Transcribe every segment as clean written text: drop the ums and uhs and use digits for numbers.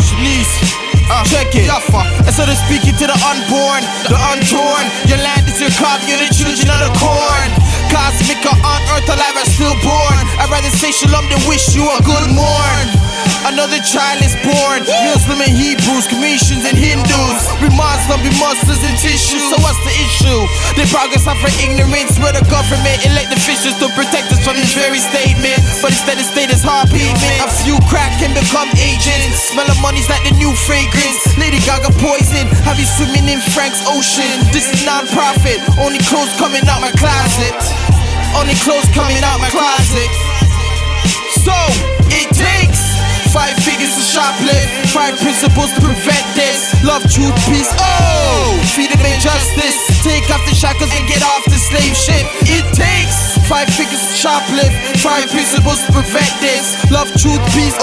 Shanice, check it. Instead of speaking to the unborn, the untorn, your land is your cup, you're the children of the corn. Cosmic or on earth, alive or stillborn. I'd rather say shalom than wish you a good morn. Another child is born. Muslim and Hebrews, Commissions and Hindus. We Muslim, we Muslims and tissues. So what's the issue? They progress off for ignorance, where the government elect officials to protect us from this very statement. But instead the state is hard pavement. A few crack can become agents. Smell of money's like the new fragrance. Lady Gaga poison, have you swimming in Frank's ocean? This is non-profit, only clothes coming out my closet. Only clothes coming out my closet. So, it takes 5 figures to shoplift, 5 principles to prevent this. Love, truth, peace, freedom and justice. Take off the shackles and get off the slave ship. It takes 5 figures to shoplift, 5 principles to prevent this. Love, truth, peace,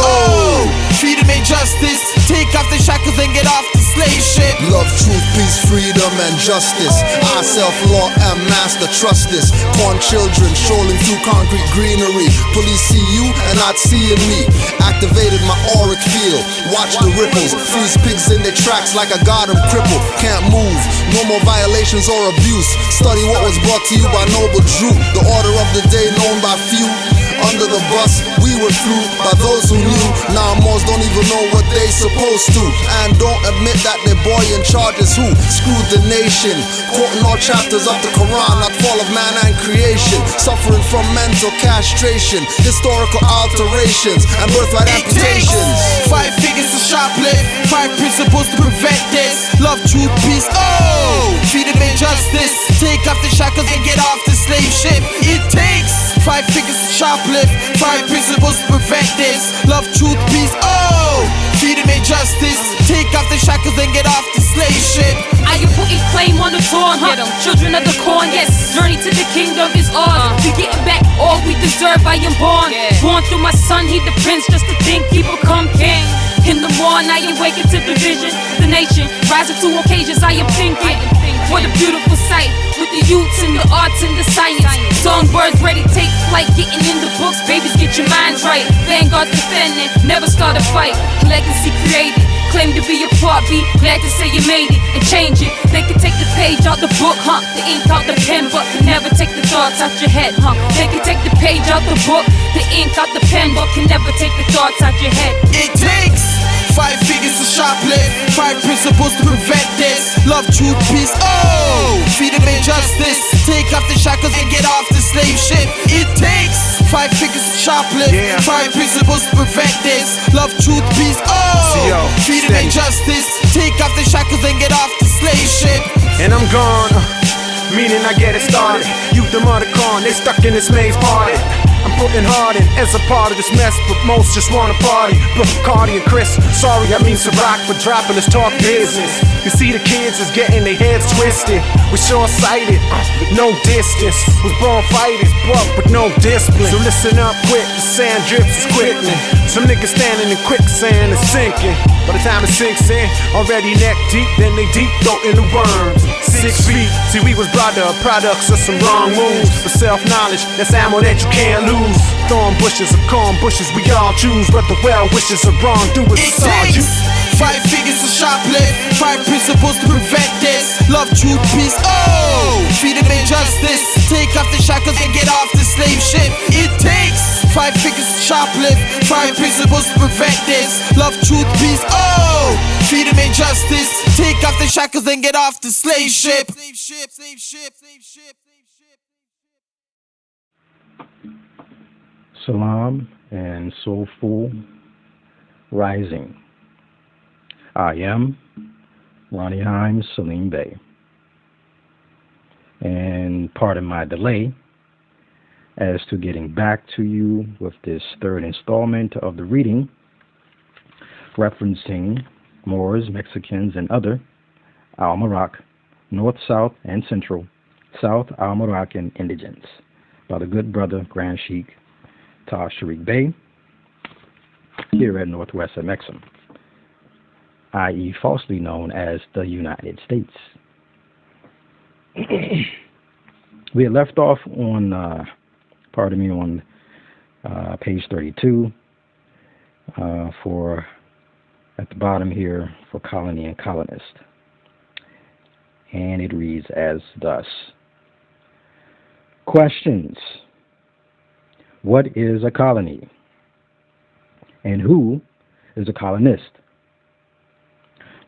freedom and justice. Take off the shackles and get off the slave ship. Love, truth, peace, freedom and justice. I, self-law, am master, trust this. Corn children strolling through concrete greenery. Police see you and not seeing me. Activated my auric field. Watch the ripples. Freeze pigs in their tracks like I got them crippled. Can't move. No more violations or abuse. Study what was brought to you by Noble Drew. The order of the day known by few. Under the bus, we were through by those who knew. Now most don't even know what they supposed to, and don't admit that their boy in charge is who screwed the nation. Quoting all chapters of the Quran, not fall of man and creation. Suffering from mental castration, historical alterations, and birthright amputations. 5 figures to shoplift, 5 principles to prevent this. Love, truth, peace, freedom and justice. Take off the shackles and get off the slave ship. It takes 5 figures to shoplift, 5 principles to prevent this. Love, truth, peace, freedom and justice. Take off the shackles and get off the slave ship. I am putting claim on the throne, children of the corn, yes. Journey to the kingdom is ours. We getting back all we deserve. I am born, born through my son, he the prince. Just to think he become king. In the morning I am waking to the vision, the nation rising to occasions. I am thinking, what a beautiful sight. With the youths and the arts and the science. Songbirds ready, take flight, getting in the books. Babies, get your minds right. Vanguard defending, never start a fight. Legacy created, claim to be a part B. Glad to say you made it and change it. They can take the page out the book, the ink out the pen, but can never take the thoughts out your head, They can take the page out the book, the ink out the pen, but can never take the thoughts out your head. It takes 5 figures to shoplift, 5 principles to prevent this. Love, truth, peace, freedom and justice. Take off the shackles and get off the slave ship. It takes 5 figures to shoplift, 5 principles to prevent this. Love, truth, peace, freedom and justice. Take off the shackles and get off the slave ship. And I'm gone, meaning I get it started. Youth them on the corn, they stuck in this maze party. I'm putting hard in as a part of this mess, but most just wanna party. But Cardi and Chris, sorry I mean Ciroc, but dropping this talk business. You see the kids is getting their heads twisted. We're short-sighted, with no distance. Was born fighters, but with no discipline. So listen up quick, the sand drips is quickening. Some niggas standing in quicksand and sinking. By the time it sinks in, already neck deep, then they deep throat in the worms. 6 feet, see we was brought up products of some wrong moves. But self-knowledge, that's ammo that you can't lose. Thorn bushes or corn bushes, we all choose. But the well wishes of wrongdoers, it's all you. 5 figures to shoplift, 5 principles to prevent this. Love, truth, peace, freedom and justice. Take off the shackles and get off the slave ship. It takes 5 figures to shoplift, 5 principles to prevent this. Love, truth, peace, freedom and justice. Take off the shackles and get off the slave ship. Salam and Soulful Rising. I am Ronnie Himes, Salim Bey. And pardon my delay as to getting back to you with this third installment of the reading referencing Moors, Mexicans, and other Al-Marak, North, South, and Central, South Al-Moroccan Indigenous by the good brother Grand Sheikh Taj Sharik Bey here at Northwest Mexam, i.e. falsely known as the United States. We had left off on, on page 32, for at the bottom here for colony and colonist. And it reads as thus. Questions. What is a colony? And who is a colonist?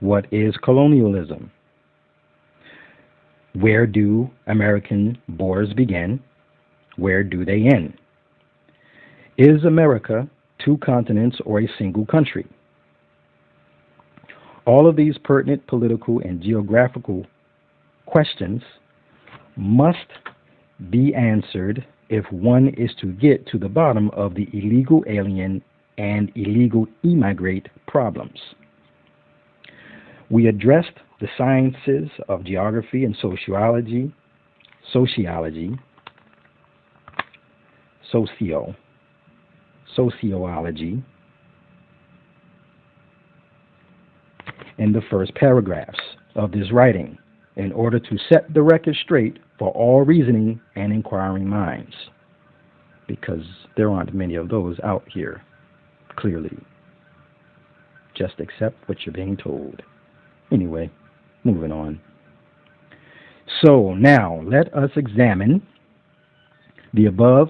What is colonialism? Where do American borders begin? Where do they end? Is America two continents or a single country? All of these pertinent political and geographical questions must be answered if one is to get to the bottom of the illegal alien and illegal immigrant problems. We addressed the sciences of geography and sociology, sociology in the first paragraphs of this writing in order to set the record straight for all reasoning and inquiring minds, because there aren't many of those out here, clearly. Just accept what you're being told. Anyway, moving on. So now let us examine the above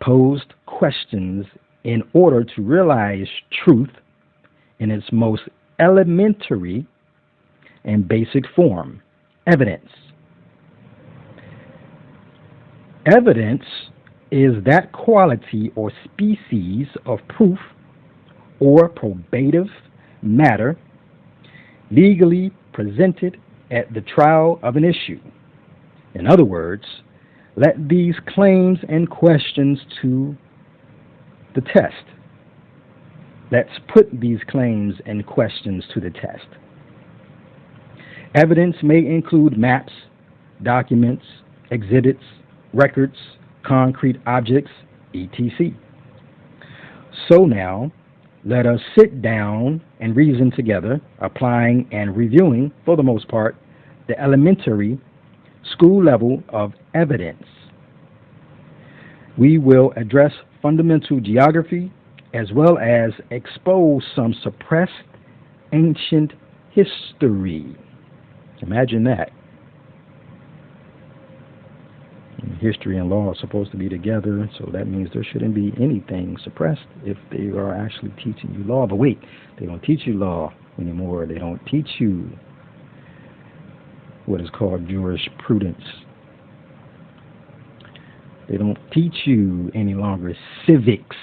posed questions in order to realize truth in its most elementary and basic form, evidence. Evidence is that quality or species of proof or probative matter legally presented at the trial of an issue. In other words, let these claims and questions to the test. Let's put these claims and questions to the test. Evidence may include maps, documents, exhibits, records, concrete objects, etc. So now, let us sit down and reason together, applying and reviewing, for the most part, the elementary school level of evidence. We will address fundamental geography as well as expose some suppressed ancient history. Imagine that. History and law are supposed to be together, so that means there shouldn't be anything suppressed if they are actually teaching you law. But wait, they don't teach you law anymore. They don't teach you what is called jurisprudence. They don't teach you any longer civics.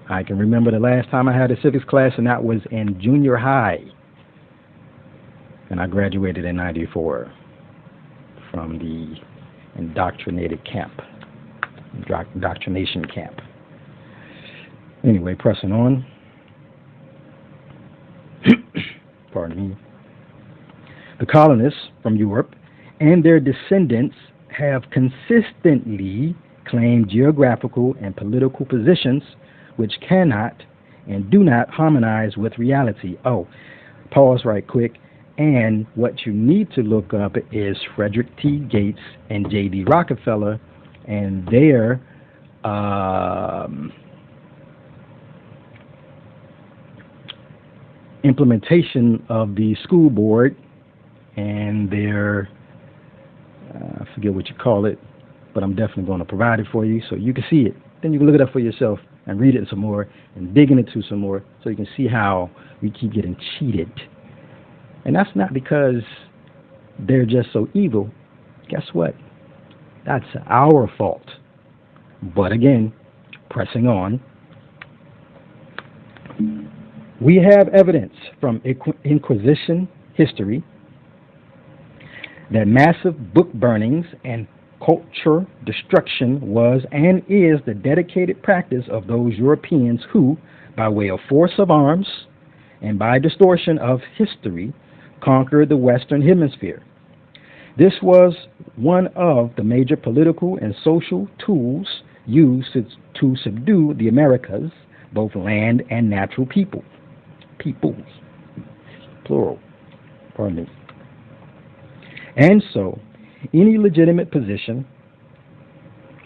I can remember the last time I had a civics class, and that was in junior high. And I graduated in '94 from the indoctrination camp. Anyway, pressing on. Pardon me. The colonists from Europe and their descendants have consistently claimed geographical and political positions which cannot and do not harmonize with reality. Oh, pause right quick. And what you need to look up is Frederick T. Gates and J.D. Rockefeller and their implementation of the school board and their, I forget what you call it, but I'm definitely going to provide it for you so you can see it. Then you can look it up for yourself and read it some more and dig into some more so you can see how we keep getting cheated. And that's not because they're just so evil. Guess what? That's our fault. But again, pressing on, we have evidence from Inquisition history that massive book burnings and culture destruction was and is the dedicated practice of those Europeans who, by way of force of arms and by distortion of history, conquered the Western Hemisphere. This was one of the major political and social tools used to subdue the Americas, both land and natural peoples, plural, pardon me. And so, any legitimate position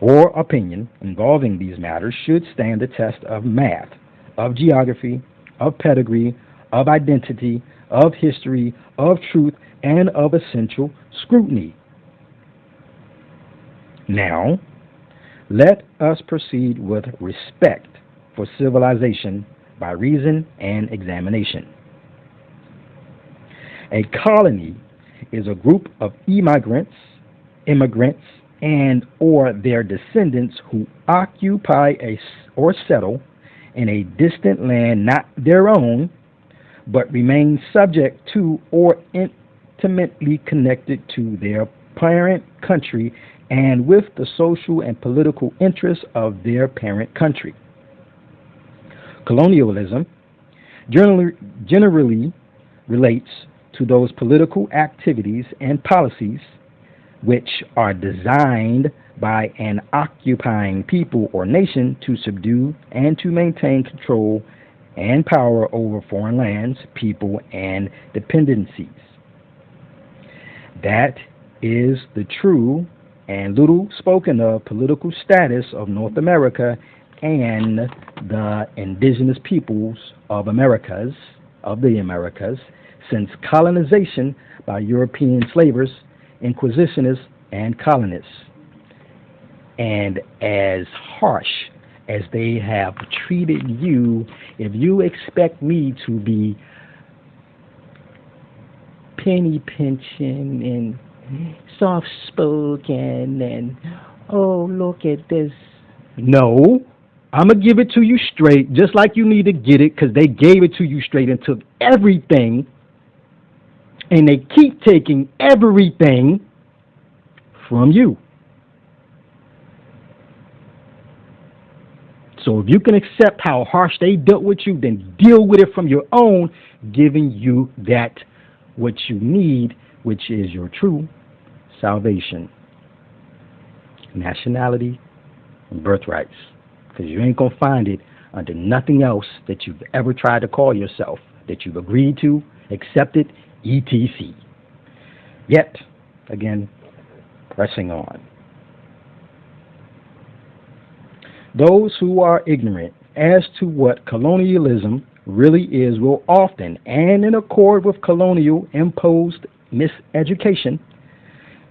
or opinion involving these matters should stand the test of math, of geography, of pedigree, of identity, of history, of truth, and of essential scrutiny. Now, let us proceed with respect for civilization by reason and examination. A colony is a group of immigrants, and or their descendants who occupy or settle in a distant land not their own, but remain subject to or intimately connected to their parent country and with the social and political interests of their parent country. Colonialism generally relates to those political activities and policies which are designed by an occupying people or nation to subdue and to maintain control and power over foreign lands, people, and dependencies. That is the true and little spoken of political status of North America and the indigenous peoples of the Americas, since colonization by European slavers, inquisitionists, and colonists. And as harsh as they have treated you, if you expect me to be penny pinching and soft spoken and, oh, look at this. No, I'm going to give it to you straight, just like you need to get it, because they gave it to you straight and took everything, and they keep taking everything from you. So if you can accept how harsh they dealt with you, then deal with it from your own, giving you that what you need, which is your true salvation, nationality, and birthrights. Because you ain't going to find it under nothing else that you've ever tried to call yourself, that you've agreed to, accepted, etc. Yet, again, pressing on. Those who are ignorant as to what colonialism really is will often, and in accord with colonial imposed miseducation,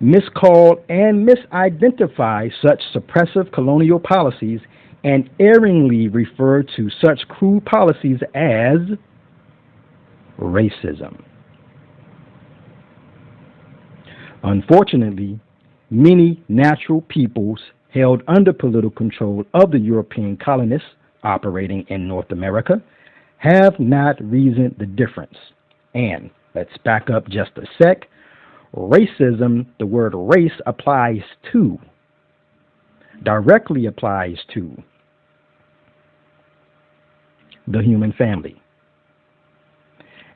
miscall and misidentify such suppressive colonial policies and erringly refer to such cruel policies as racism. Unfortunately, many natural peoples held under political control of the European colonists operating in North America have not reasoned the difference. And let's back up just a sec. Racism, the word race applies to, directly applies to the human family.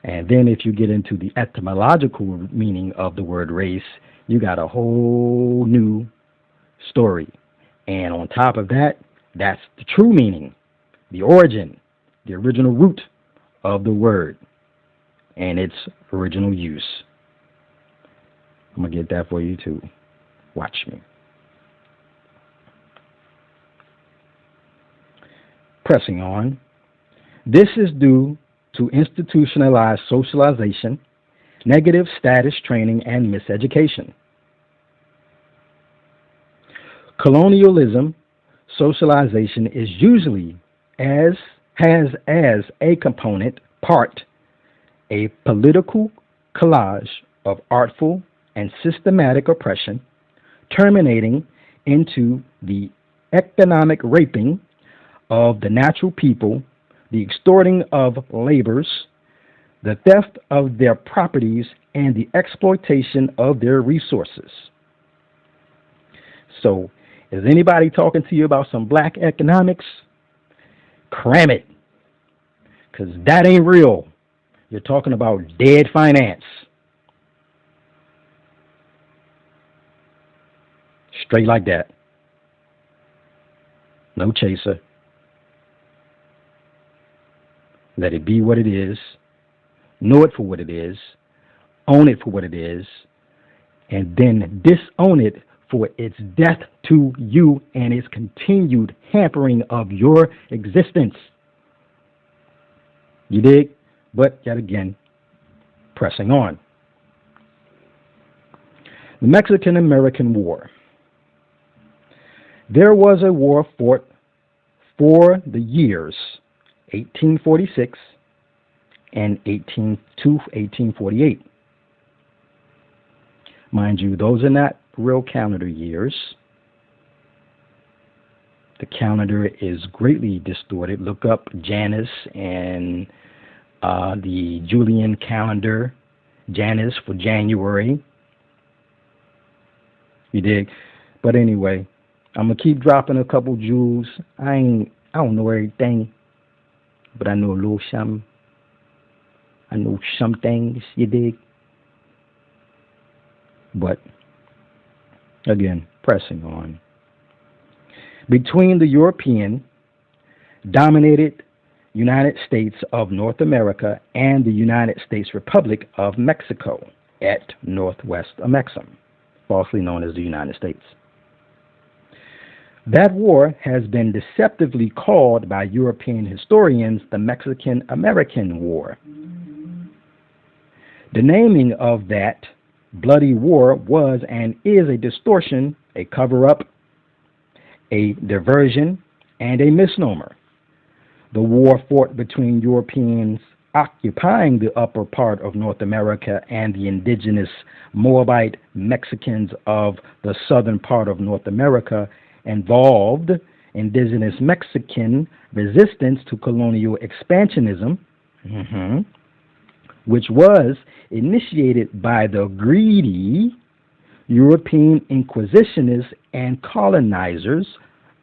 And then if you get into the etymological meaning of the word race, you got a whole new story. And on top of that, that's the true meaning, the origin, the original root of the word, and its original use. I'm going to get that for you too. Watch me. Pressing on. This is due to institutionalized socialization, negative status training, and miseducation. Colonialism socialization is usually has as a component part a political collage of artful and systematic oppression, terminating into the economic raping of the natural people, the extorting of labors, the theft of their properties, and the exploitation of their resources. So, is anybody talking to you about some black economics? Cram it, because that ain't real. You're talking about dead finance. Straight like that. No chaser. Let it be what it is. Know it for what it is. Own it for what it is. And then disown it for its death to you and its continued hampering of your existence. You dig? But yet again, pressing on. The Mexican-American War. There was a war fought for the years 1846 and 1848. Mind you, those are not real calendar years. The calendar is greatly distorted. Look up Janus and the Julian calendar. Janus for January. You dig? But anyway, I'm gonna keep dropping a couple jewels. I don't know everything, but I know a little something. I know some things, you dig? But again, pressing on. Between the European dominated United States of North America and the United States Republic of Mexico at Northwest Amexem, falsely known as the United States. That war has been deceptively called by European historians the Mexican-American War. The naming of that bloody war was and is a distortion, a cover-up, a diversion, and a misnomer. The war fought between Europeans occupying the upper part of North America and the indigenous Moabite Mexicans of the southern part of North America involved indigenous Mexican resistance to colonial expansionism, which was initiated by the greedy European inquisitionists and colonizers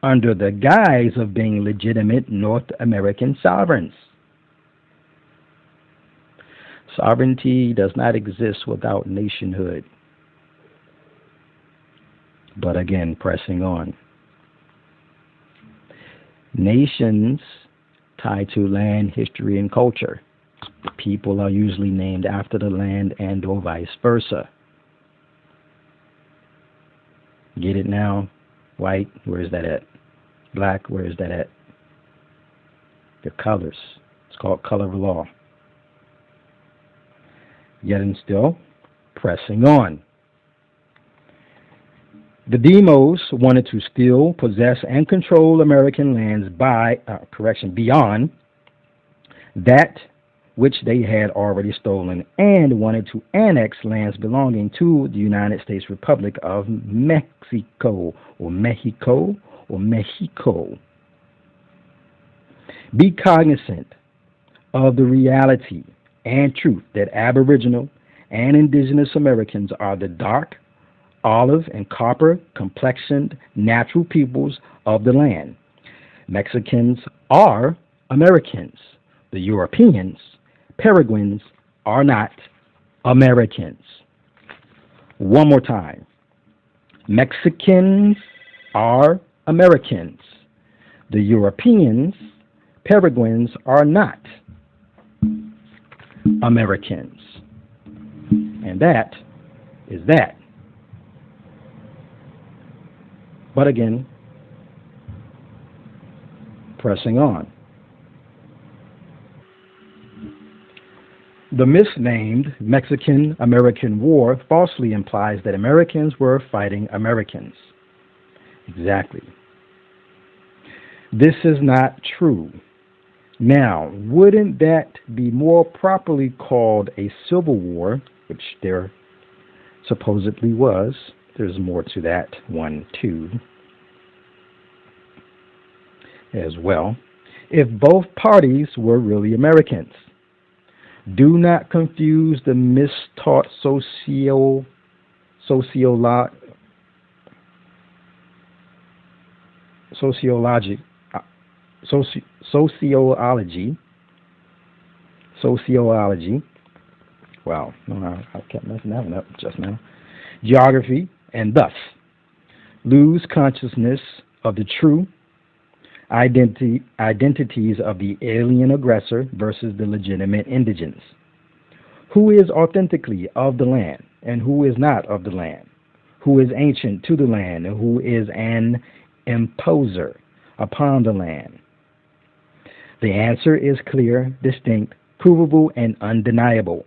under the guise of being legitimate North American sovereigns. Sovereignty does not exist without nationhood. But again, pressing on. Nations tied to land, history, and culture. People are usually named after the land and or vice versa. Get it now? White, where is that at? Black, where is that at? The colors. It's called color law. Yet and still, pressing on. The demos wanted to steal, possess, and control American lands beyond that which they had already stolen, and wanted to annex lands belonging to the United States Republic of Mexico, or Mexico, or Mexico. Be cognizant of the reality and truth that Aboriginal and Indigenous Americans are the dark, olive, and copper complexioned natural peoples of the land. Mexicans are Americans. The Europeans, Peruvians, are not Americans. One more time. Mexicans are Americans. The Europeans, Peruvians, are not Americans. And that is that. But again, pressing on. The misnamed Mexican-American War falsely implies that Americans were fighting Americans. Exactly. This is not true. Now, wouldn't that be more properly called a civil war, which there supposedly was? There's more to that one, too, as well, if both parties were really Americans. Do not confuse the mistaught sociology. Wow, no, I kept messing that one up just now. Geography, and thus lose consciousness of the true identities of the alien aggressor versus the legitimate indigenous. Who is authentically of the land and who is not of the land? who is ancient to the land, who is an imposer upon the land? The answer is clear, distinct, provable, and undeniable.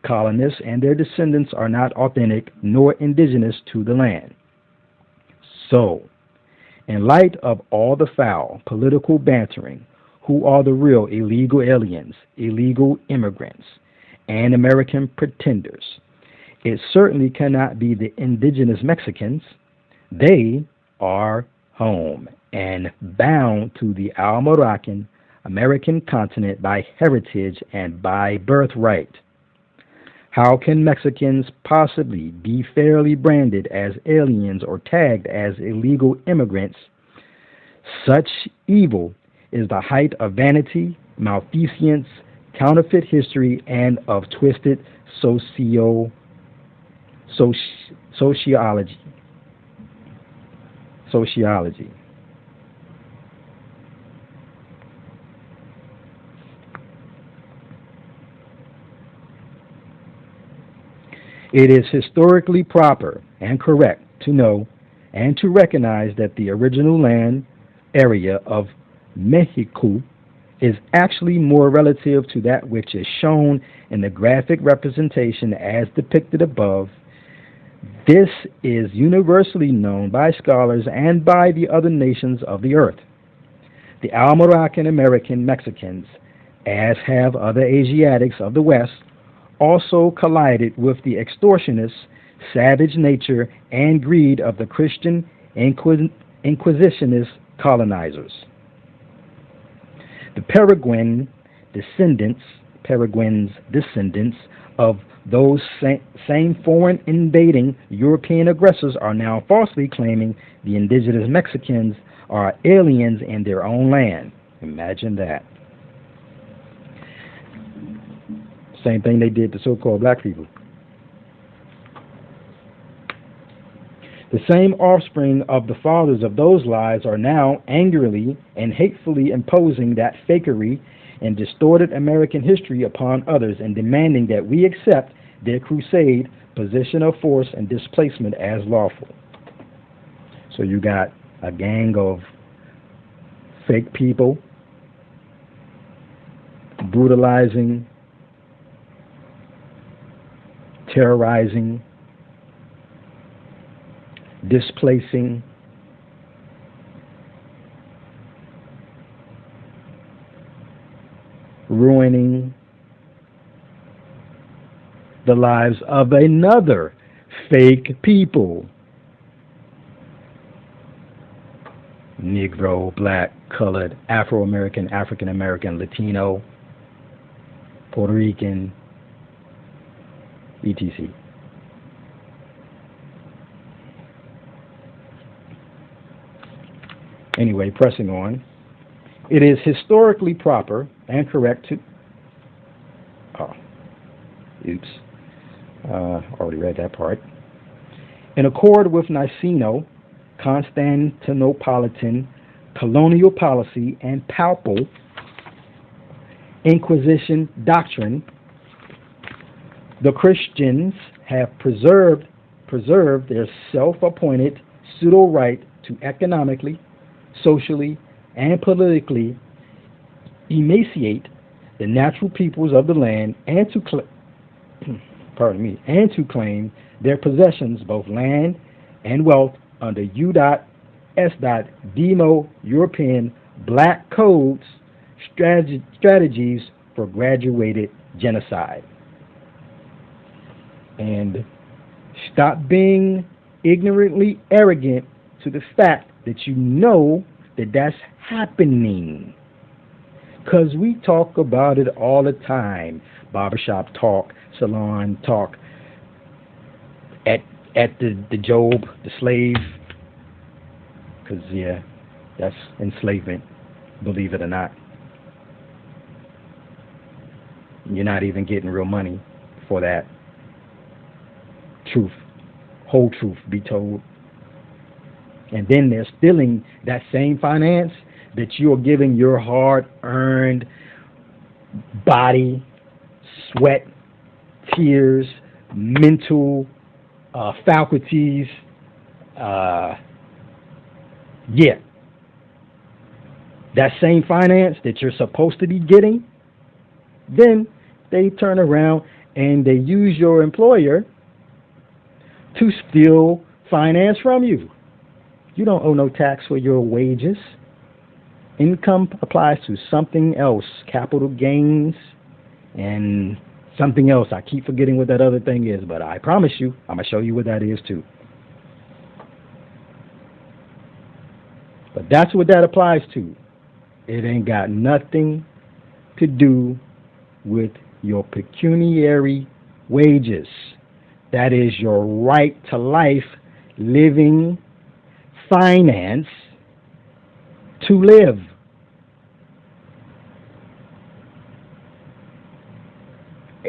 Colonists and their descendants are not authentic nor indigenous to the land. So, in light of all the foul political bantering, who are the real illegal aliens, illegal immigrants, and American pretenders? It certainly cannot be the indigenous Mexicans. They are home and bound to the Almoroccan American continent by heritage and by birthright. How can Mexicans possibly be fairly branded as aliens or tagged as illegal immigrants? Such evil is the height of vanity, malfeasance, counterfeit history, and of twisted sociology. It is historically proper and correct to know and to recognize that the original land area of Mexico is actually more relative to that which is shown in the graphic representation as depicted above. This is universally known by scholars and by the other nations of the earth. The Almoroccan American Mexicans, as have other Asiatics of the West, also collided with the extortionist, savage nature and greed of the Christian Inquisitionist colonizers. The Paraguayans, descendants of those same foreign invading European aggressors, are now falsely claiming the indigenous Mexicans are aliens in their own land. Imagine that. Same thing they did to so-called black people. The same offspring of the fathers of those lies are now angrily and hatefully imposing that fakery and distorted American history upon others and demanding that we accept their crusade position of force and displacement as lawful. So you got a gang of fake people brutalizing, terrorizing, displacing, ruining the lives of another fake people. Negro, black, colored, Afro-American, African-American, Latino, Puerto Rican, etc. Anyway, pressing on. It is historically proper and correct to... already read that part. In accord with Niceno, Constantinopolitan, colonial policy, and papal Inquisition doctrine, the Christians have preserved their self-appointed pseudo-right to economically, socially, and politically emaciate the natural peoples of the land and to claim their possessions, both land and wealth, under U.S. Demo European Black Codes strategies for graduated genocide. And stop being ignorantly arrogant to the fact that you know that that's happening. Because we talk about it all the time. Barbershop talk, salon talk, at the Job, the slave. Because, yeah, that's enslavement, believe it or not. You're not even getting real money for that. Truth, whole truth be told. And then they're stealing that same finance that you're giving your hard-earned body, sweat, tears, mental faculties Yeah, that same finance that you're supposed to be getting, then they turn around and they use your employer to steal finance from you. You don't owe no tax for your wages. Income applies to something else, capital gains and something else. I keep forgetting what that other thing is, but I promise you, I'm going to show you what that is too. But that's what that applies to. It ain't got nothing to do with your pecuniary wages. That is your right to life, living, finance to live.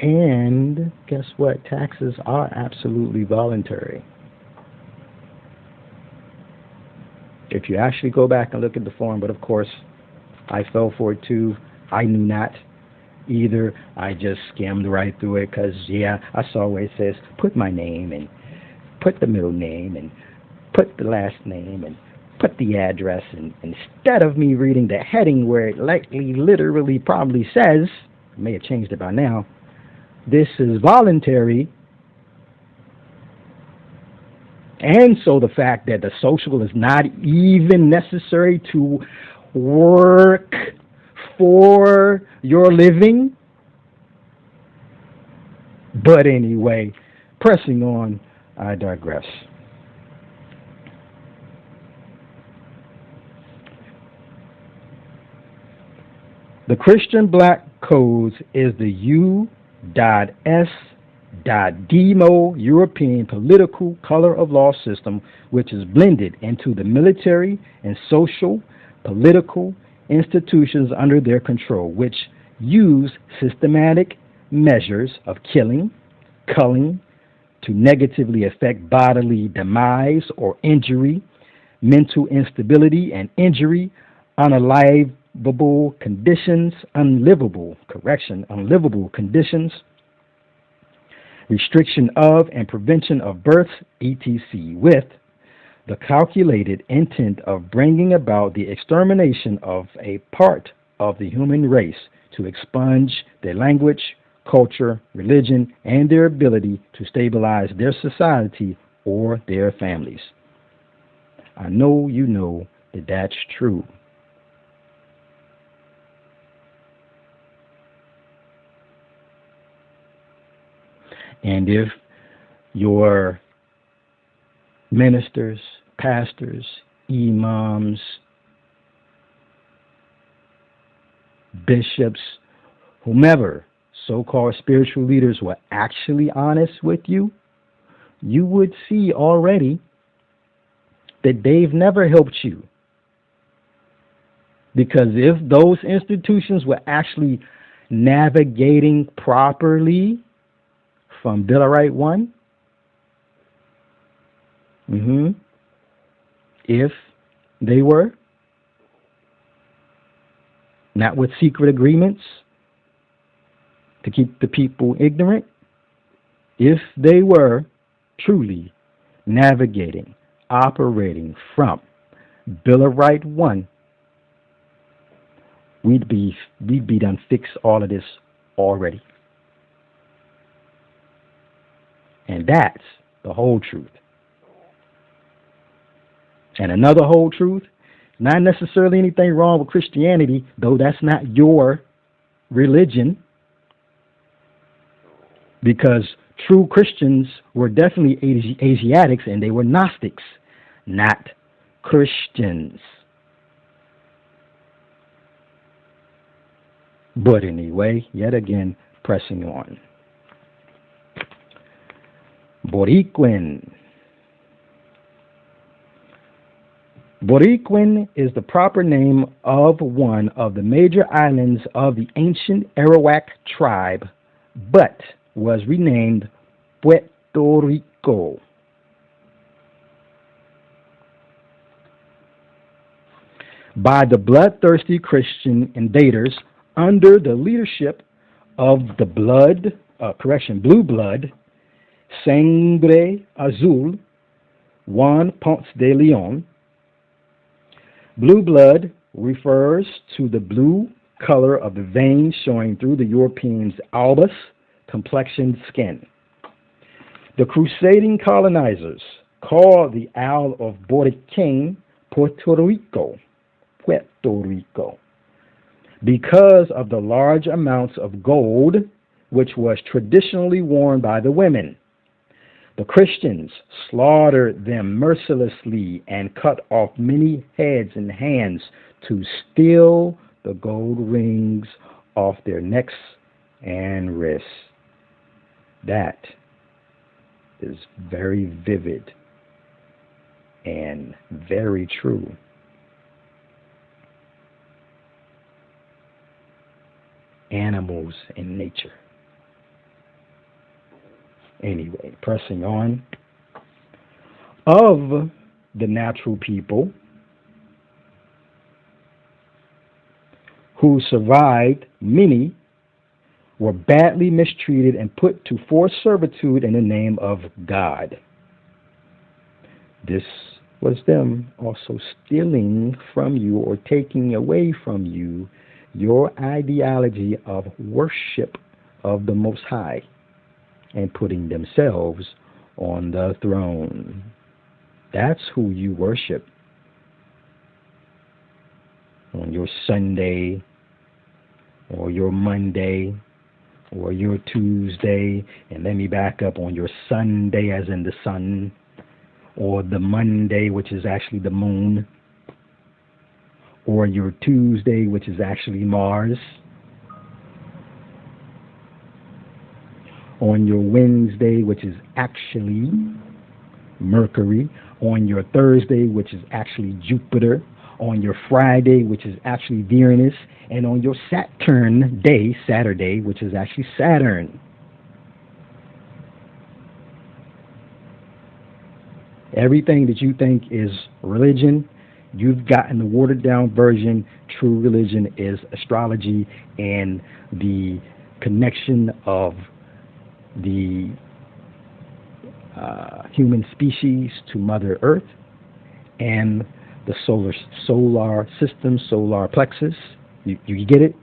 And guess what? Taxes are absolutely voluntary. If you actually go back and look at the form, but of course, I fell for it too. I knew not either. I just skimmed right through it because, yeah, I saw where it says put my name and put the middle name and put the last name and put the address. And instead of me reading the heading where it literally probably says, I may have changed it by now, this is voluntary. And so the fact that the social is not even necessary to work for your living. But anyway, pressing on, I digress. The Christian Black Codes is the U.S.Demo European political color of law system, which is blended into the military and social, political institutions under their control, which use systematic measures of killing, culling, to negatively affect bodily demise or injury, mental instability and injury, unlivable conditions, unlivable conditions, restriction of and prevention of births, etc., with the calculated intent of bringing about the extermination of a part of the human race to expunge their language, culture, religion, and their ability to stabilize their society or their families. I know you know that that's true. And if your ministers, pastors, imams, bishops, whomever, so-called spiritual leaders were actually honest with you, you would see already that they've never helped you. Because if those institutions were actually navigating properly from Bill of Rights 1, if they were, not with secret agreements to keep the people ignorant, if they were truly navigating, operating from Bill of Rights 1, we'd be done fix all of this already. And that's the whole truth. And another whole truth, not necessarily anything wrong with Christianity, though that's not your religion, because true Christians were definitely Asiatics and they were Gnostics, not Christians. But anyway, yet again, pressing on. Boricuan. Boricuan is the proper name of one of the major islands of the ancient Arawak tribe, but was renamed Puerto Rico. By the bloodthirsty Christian invaders under the leadership of the blue blood, Sangre Azul, Juan Ponce de Leon. Blue blood refers to the blue color of the veins showing through the European's albus complexioned skin. The crusading colonizers called the Isle of Boriquén Puerto Rico, because of the large amounts of gold which was traditionally worn by the women. The Christians slaughtered them mercilessly and cut off many heads and hands to steal the gold rings off their necks and wrists. That is very vivid and very true. Animals in nature. Anyway, pressing on. Of the natural people who survived, many were badly mistreated and put to forced servitude in the name of God. This was them also stealing from you or taking away from you your ideology of worship of the Most High and putting themselves on the throne. That's who you worship. On your Sunday or your Monday or your Tuesday, and let me back up, on your Sunday as in the sun, or the Monday, which is actually the moon, or your Tuesday, which is actually Mars, on your Wednesday, which is actually Mercury, on your Thursday, which is actually Jupiter, on your Friday, which is actually Uranus, and on your Saturn day, Saturday, which is actually Saturn. Everything that you think is religion, you've gotten the watered down version. True religion is astrology and the connection of the human species to Mother Earth and the solar system, solar plexus. You get it?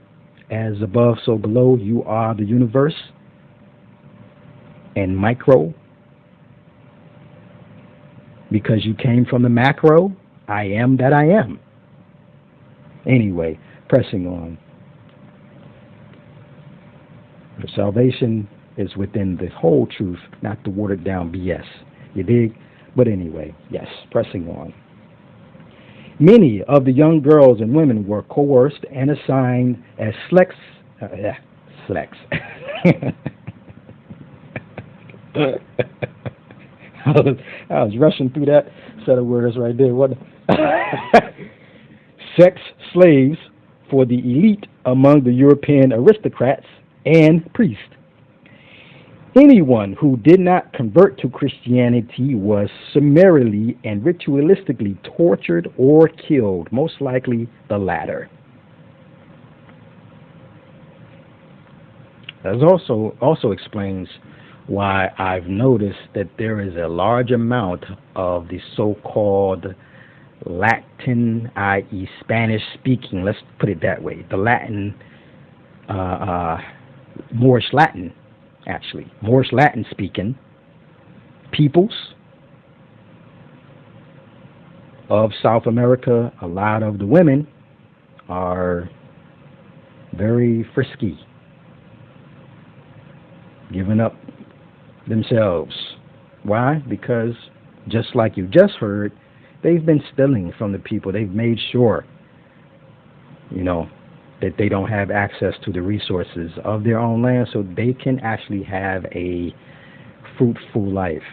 As above, so below. You are the universe. And micro, because you came from the macro. I am that I am. Anyway, pressing on. The salvation is within the whole truth, not the watered down BS. You dig? But anyway, yes, pressing on. Many of the young girls and women were coerced and assigned as sleks. I was rushing through that set of words right there. What? Sex slaves for the elite among the European aristocrats and priests. Anyone who did not convert to Christianity was summarily and ritualistically tortured or killed, most likely the latter. That also explains why I've noticed that there is a large amount of the so-called Latin, i.e. Spanish speaking, let's put it that way, the Latin, Moorish Latin, actually, Moorish Latin speaking peoples of South America. A lot of the women are very frisky, giving up themselves. Why? Because just like you just heard, they've been stealing from the people. They've made sure, that they don't have access to the resources of their own land so they can actually have a fruitful life.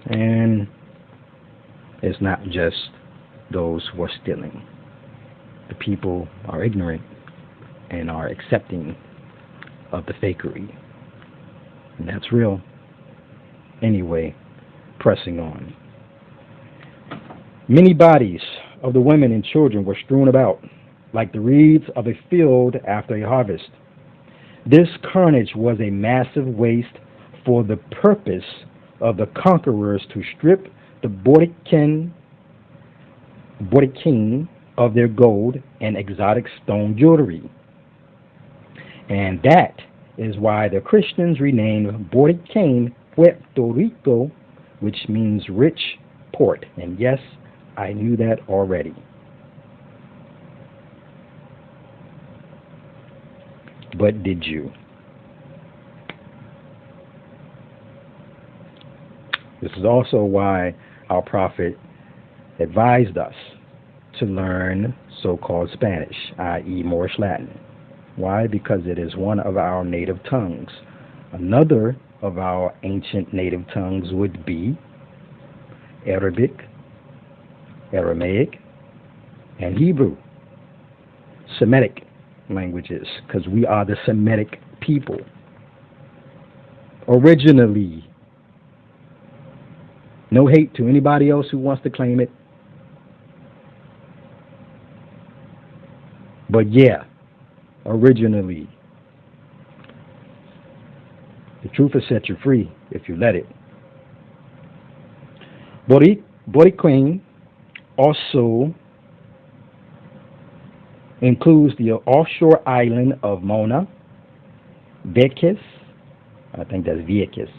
And it's not just those who are stealing. The people are ignorant and are accepting of the fakery. And that's real. Anyway, pressing on. Many bodies of the women and children were strewn about, like the reeds of a field after a harvest. This carnage was a massive waste for the purpose of the conquerors to strip the Borikin of their gold and exotic stone jewelry. And that is why the Christians renamed Borikin Puerto Rico, which means rich port. And yes, I knew that already. But did you? This is also why our prophet advised us to learn so-called Spanish, i.e. Moorish Latin. Why? Because it is one of our native tongues. Another of our ancient native tongues would be Arabic, Aramaic, and Hebrew. Semitic languages, because we are the Semitic people. Originally, no hate to anybody else who wants to claim it. But yeah, originally, the truth will set you free if you let it. Boriquén also includes the offshore island of Mona, Vieques, I think that's Vieques,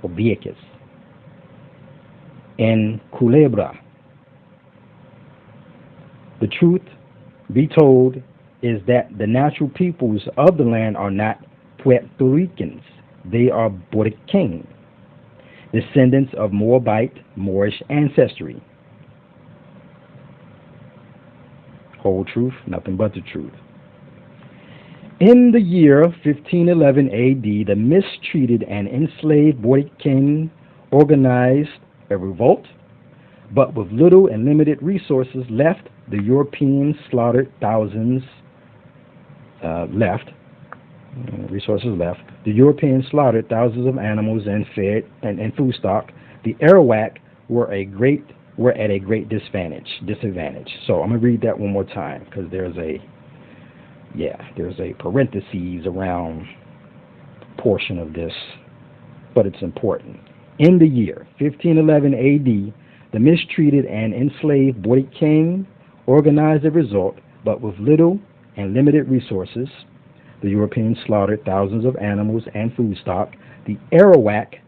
or Vieques, and Culebra. The truth be told is that the natural peoples of the land are not Puerto Ricans. They are Boriquén, descendants of Moabite Moorish ancestry. Whole truth, nothing but the truth. In the year 1511 AD, the mistreated and enslaved Boriquén organized a revolt, but with little and limited resources left, the Europeans slaughtered thousands The Europeans slaughtered thousands of animals and food stock. The Arawak were at a great disadvantage. So I'm gonna read that one more time because there's a parentheses around portion of this, but it's important. In the year 1511 AD, the mistreated and enslaved Boriquén organized a revolt, but with little and limited resources. The Europeans slaughtered thousands of animals and food stock. The Arawak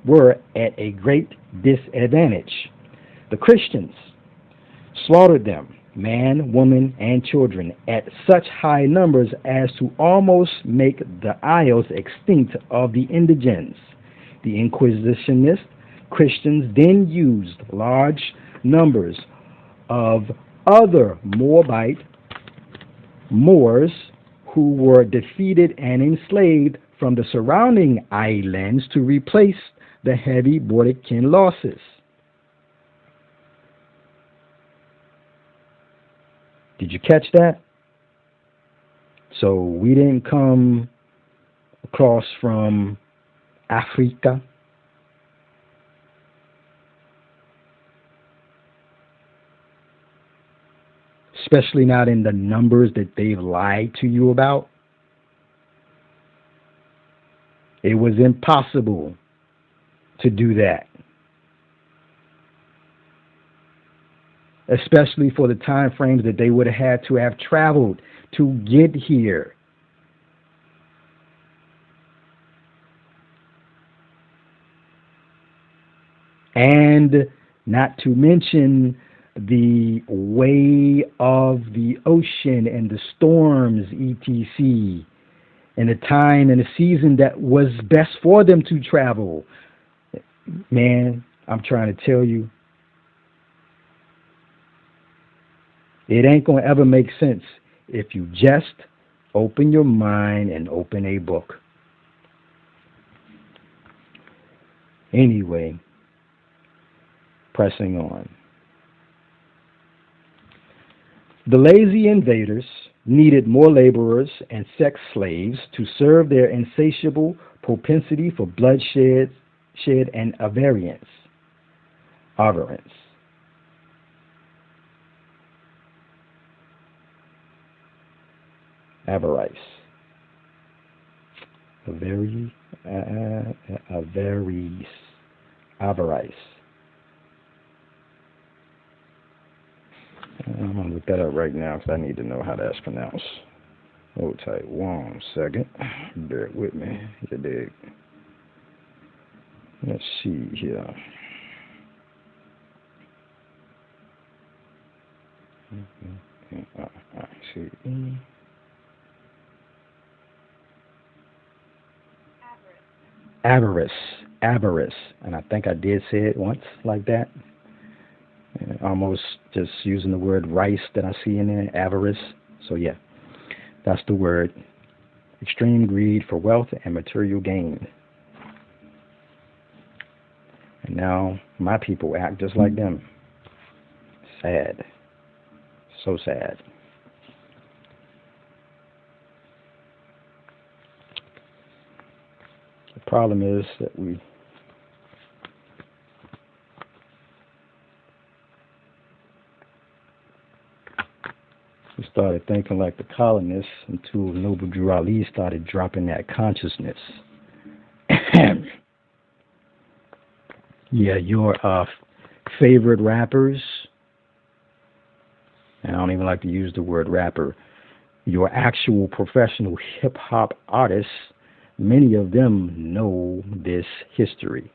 were at a great disadvantage. The Christians slaughtered them, man, woman, and children, at such high numbers as to almost make the isles extinct of the Indigenous. The Inquisitionist Christians then used large numbers of other Moabite Moors who were defeated and enslaved from the surrounding islands to replace the heavy Boriquén losses. Did you catch that? So we didn't come across from Africa. Especially not in the numbers that they've lied to you about. It was impossible to do that. Especially for the time frames that they would have had to have traveled to get here. And not to mention the way of the ocean and the storms, etc., and the time and the season that was best for them to travel. Man, I'm trying to tell you, it ain't going to ever make sense if you just open your mind and open a book. Anyway, pressing on. The lazy invaders needed more laborers and sex slaves to serve their insatiable propensity for bloodshed and avarice. Avarice. Avarice. Avarice. Avarice. I'm going to look that up right now because I need to know how that's pronounced. Hold tight 1 second. Bear with me. You dig? Let's see here. See. Avarice. Avarice. And I think I did say it once like that. Almost just using the word rice that I see in there, avarice. So yeah, that's the word. Extreme greed for wealth and material gain. And now my people act just like them. Sad. So sad. The problem is that we started thinking like the colonists until Noble Drew Ali started dropping that consciousness. Yeah, your favorite rappers, and I don't even like to use the word rapper, your actual professional hip-hop artists, many of them know this history.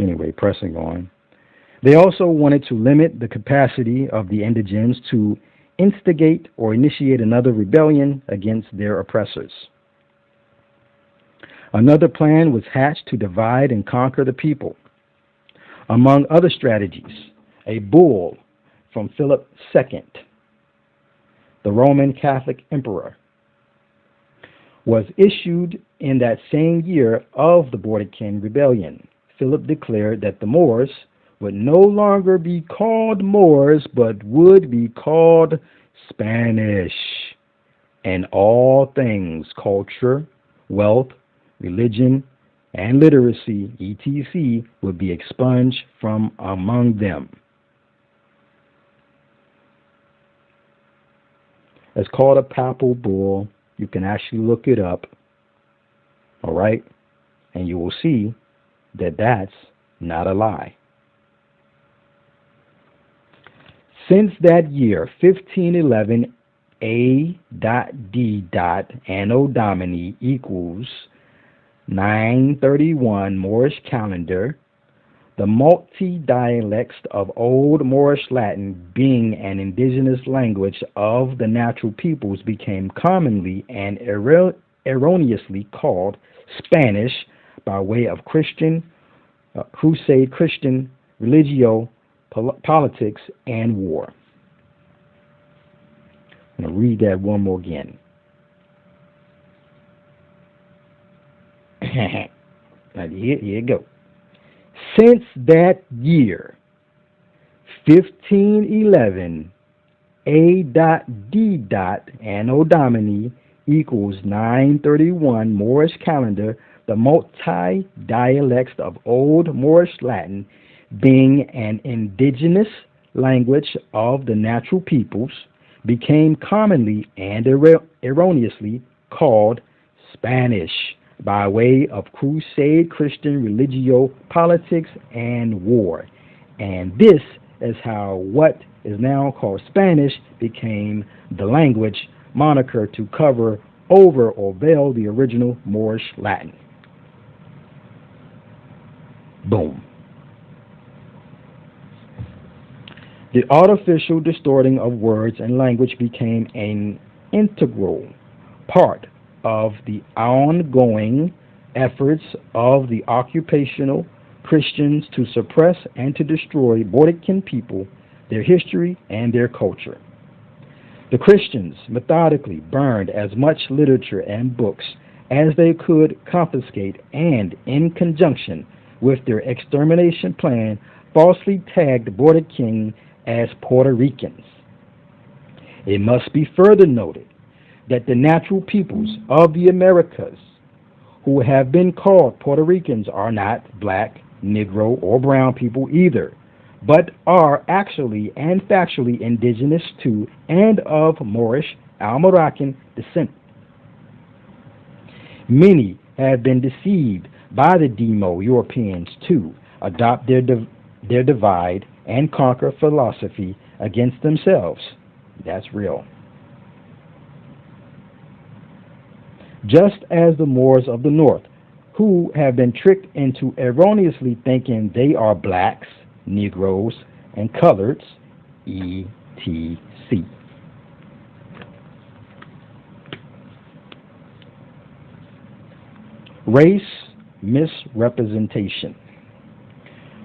Anyway, pressing on. They also wanted to limit the capacity of the indigents to instigate or initiate another rebellion against their oppressors. Another plan was hatched to divide and conquer the people. Among other strategies, a bull from Philip II, the Roman Catholic emperor, was issued in that same year of the Borodiccan Rebellion. Philip declared that the Moors would no longer be called Moors, but would be called Spanish. And all things, culture, wealth, religion, and literacy, etc., would be expunged from among them. It's called a papal bull. You can actually look it up. All right? And you will see that that's not a lie. Since that year, 1511, A.D. Anno Domini equals 931 Moorish calendar, the multi-dialects of Old Moorish Latin, being an indigenous language of the natural peoples, became commonly and erroneously called Spanish by way of crusade Christian religio, politics, and war. I'm going to read that one more again. Now, here you go. Since that year, 1511, A.D. Anno Domini equals 931 Moorish calendar, the multi-dialects of Old Moorish Latin, being an indigenous language of the natural peoples, became commonly and erroneously called Spanish by way of crusade Christian religio, politics, and war. And this is how what is now called Spanish became the language moniker to cover over or veil the original Moorish Latin. Boom. The artificial distorting of words and language became an integral part of the ongoing efforts of the occupational Christians to suppress and to destroy Borodiccan people, their history, and their culture. The Christians methodically burned as much literature and books as they could confiscate, and in conjunction with their extermination plan, falsely tagged Borodiccan as Puerto Ricans. It must be further noted that the natural peoples of the Americas who have been called Puerto Ricans are not black, Negro, or brown people either, but are actually and factually indigenous to and of Moorish Al-Moroccan descent. Many have been deceived by the Demo Europeans to adopt their divide and conquer philosophy against themselves. That's real. Just as the Moors of the North, who have been tricked into erroneously thinking they are blacks, Negroes, and coloreds, etc. Race misrepresentation.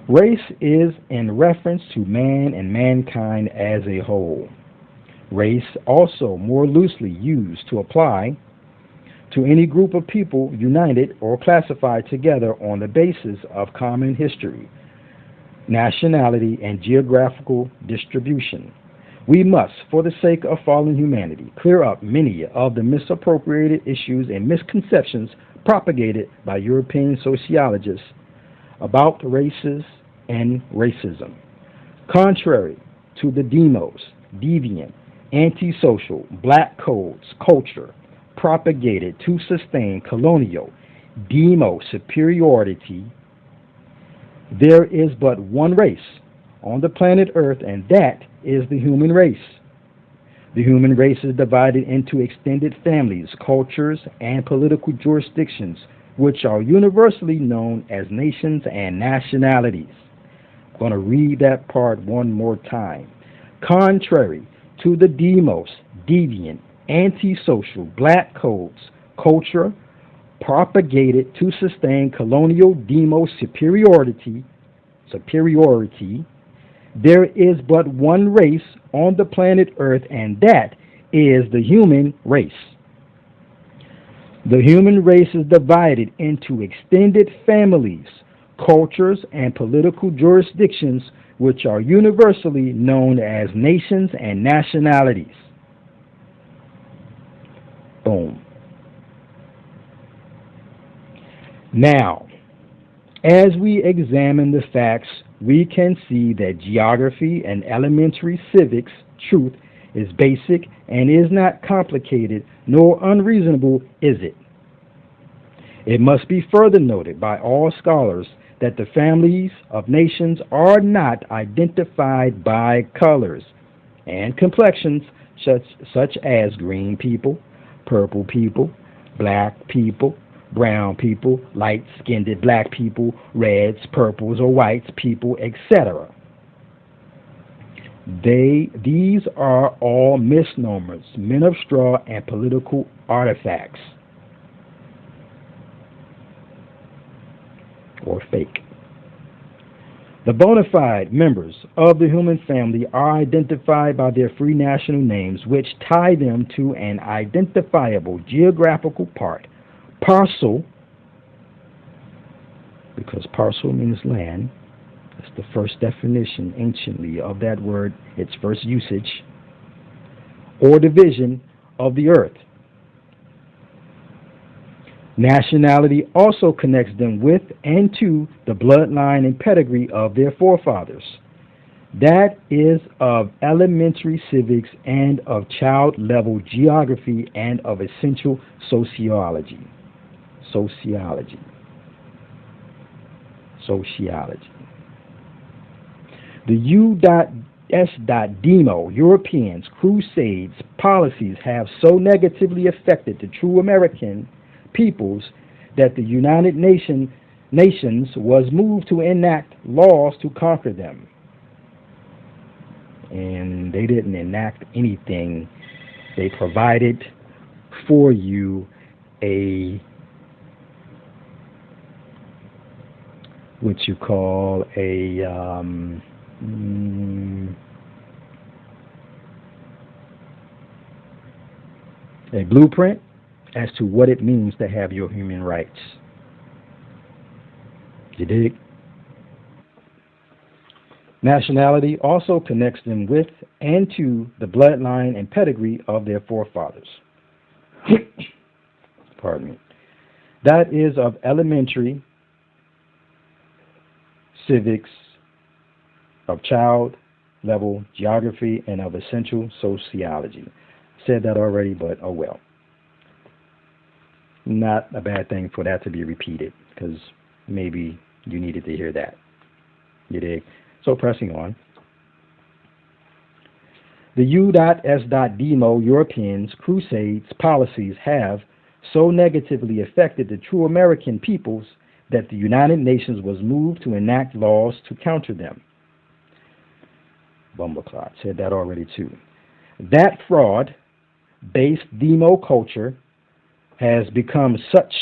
Race is in reference to man and mankind as a whole. Race also more loosely used to apply to any group of people united or classified together on the basis of common history, nationality, and geographical distribution. We must, for the sake of fallen humanity, clear up many of the misappropriated issues and misconceptions propagated by European sociologists about races and racism. Contrary to the demos, deviant, antisocial, black codes, culture, propagated to sustain colonial demo superiority, there is but one race on the planet Earth, and that is the human race. The human race is divided into extended families, cultures, and political jurisdictions, which are universally known as nations and nationalities. I'm going to read that part one more time. Contrary to the demos, deviant, antisocial, black codes, culture, propagated to sustain colonial demo superiority, there is but one race on the planet Earth, and that is the human race. The human race is divided into extended families, cultures, and political jurisdictions, which are universally known as nations and nationalities. Boom. Now, as we examine the facts, we can see that geography and elementary civics truth is basic and is not complicated nor unreasonable, is it? It must be further noted by all scholars that the families of nations are not identified by colors and complexions such as green people, purple people, black people, brown people, light-skinned black people, reds, purples, or whites people, etc. These are all misnomers, men of straw, and political artifacts, or fake. The bona fide members of the human family are identified by their free national names, which tie them to an identifiable geographical parcel, because parcel means land. That's the first definition anciently of that word, its first usage, or division of the earth. Nationality also connects them with and to the bloodline and pedigree of their forefathers. That is of elementary civics and of child-level geography and of essential sociology. The U.S.Demo Europeans' crusades policies have so negatively affected the true American peoples that the United Nations was moved to enact laws to conquer them. And they didn't enact anything. They provided for you what you call a blueprint as to what it means to have your human rights. You dig? Nationality also connects them with and to the bloodline and pedigree of their forefathers. Pardon me. That is of elementary civics of child level geography and of essential sociology. Said that already, but oh well. Not a bad thing for that to be repeated, because maybe you needed to hear that. You dig? So pressing on. The U.S.Demo Europeans' crusades policies have so negatively affected the true American peoples that the United Nations was moved to enact laws to counter them. Bumbleclot said that already too. That fraud-based demo culture has become such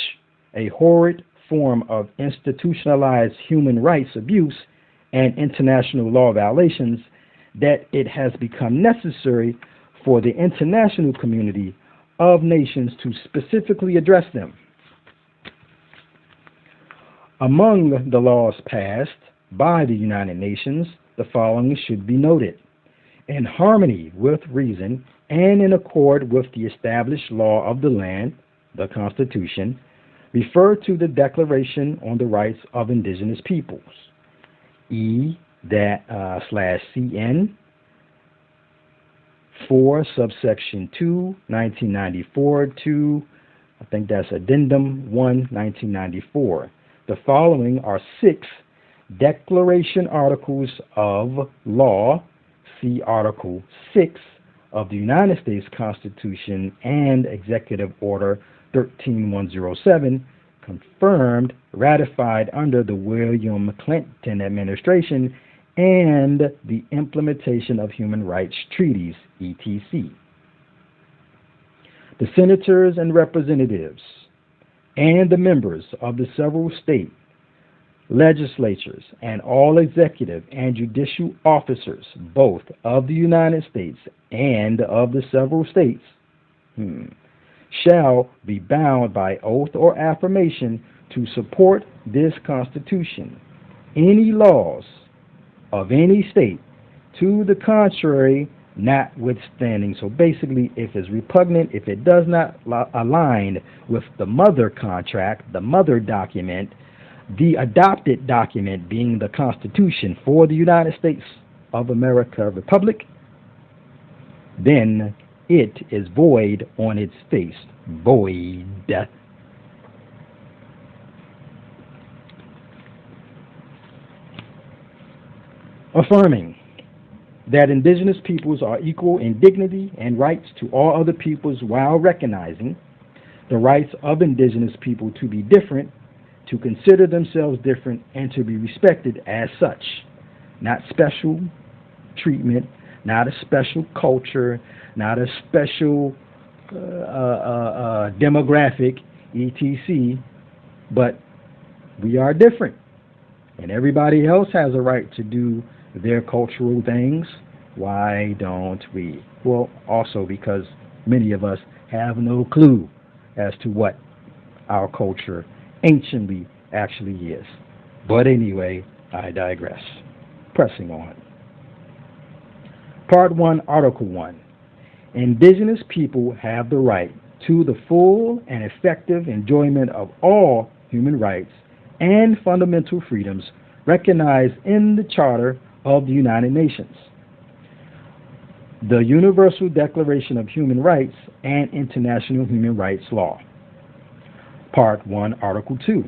a horrid form of institutionalized human rights abuse and international law violations that it has become necessary for the international community of nations to specifically address them. Among the laws passed by the United Nations, the following should be noted. In harmony with reason and in accord with the established law of the land, the Constitution, refer to the Declaration on the Rights of Indigenous Peoples, /CN 4 subsection 2, 1994 to, I think that's Addendum 1, 1994. The following are 6 Declaration Articles of Law, see Article 6 of the United States Constitution and Executive Order 13107, confirmed, ratified under the William Clinton administration, and the implementation of human rights treaties, etc. The senators and representatives and the members of the several state legislatures and all executive and judicial officers, both of the United States and of the several states, shall be bound by oath or affirmation to support this Constitution. Any laws of any state to the contrary notwithstanding. So basically, if it's repugnant, if it does not align with the mother contract, the mother document, the adopted document being the Constitution for the United States of America Republic, then it is void on its face. Void. Affirming that indigenous peoples are equal in dignity and rights to all other peoples while recognizing the rights of indigenous people to be different, to consider themselves different, and to be respected as such. Not special treatment, not a special culture, not a special demographic, etc., but we are different. And everybody else has a right to do their cultural things. Why don't we? Well, also because many of us have no clue as to what our culture anciently actually is. But anyway, I digress. Pressing on. Part 1, Article 1. Indigenous people have the right to the full and effective enjoyment of all human rights and fundamental freedoms recognized in the Charter of the United Nations, the Universal Declaration of Human Rights, and international human rights law. Part 1, Article 2.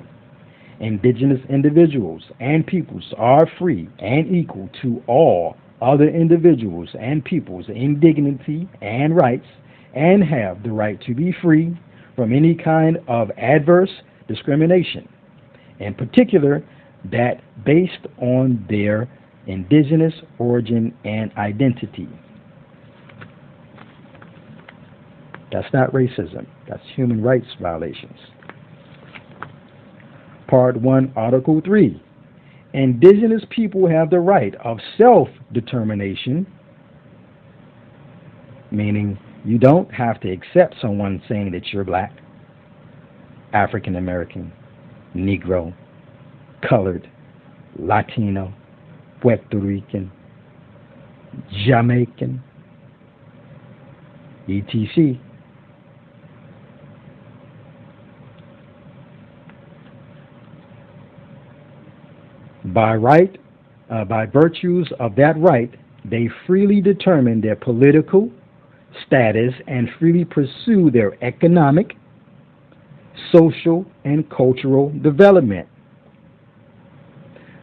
Indigenous individuals and peoples are free and equal to all other individuals and peoples in dignity and rights, and have the right to be free from any kind of adverse discrimination, in particular that based on their indigenous origin and identity. That's not racism. That's human rights violations. Part 1, Article 3. Indigenous people have the right of self-determination, meaning you don't have to accept someone saying that you're black, African American, Negro, colored, Latino, Puerto Rican, Jamaican, etc. By right, By virtues of that right, they freely determine their political status and freely pursue their economic, social, and cultural development,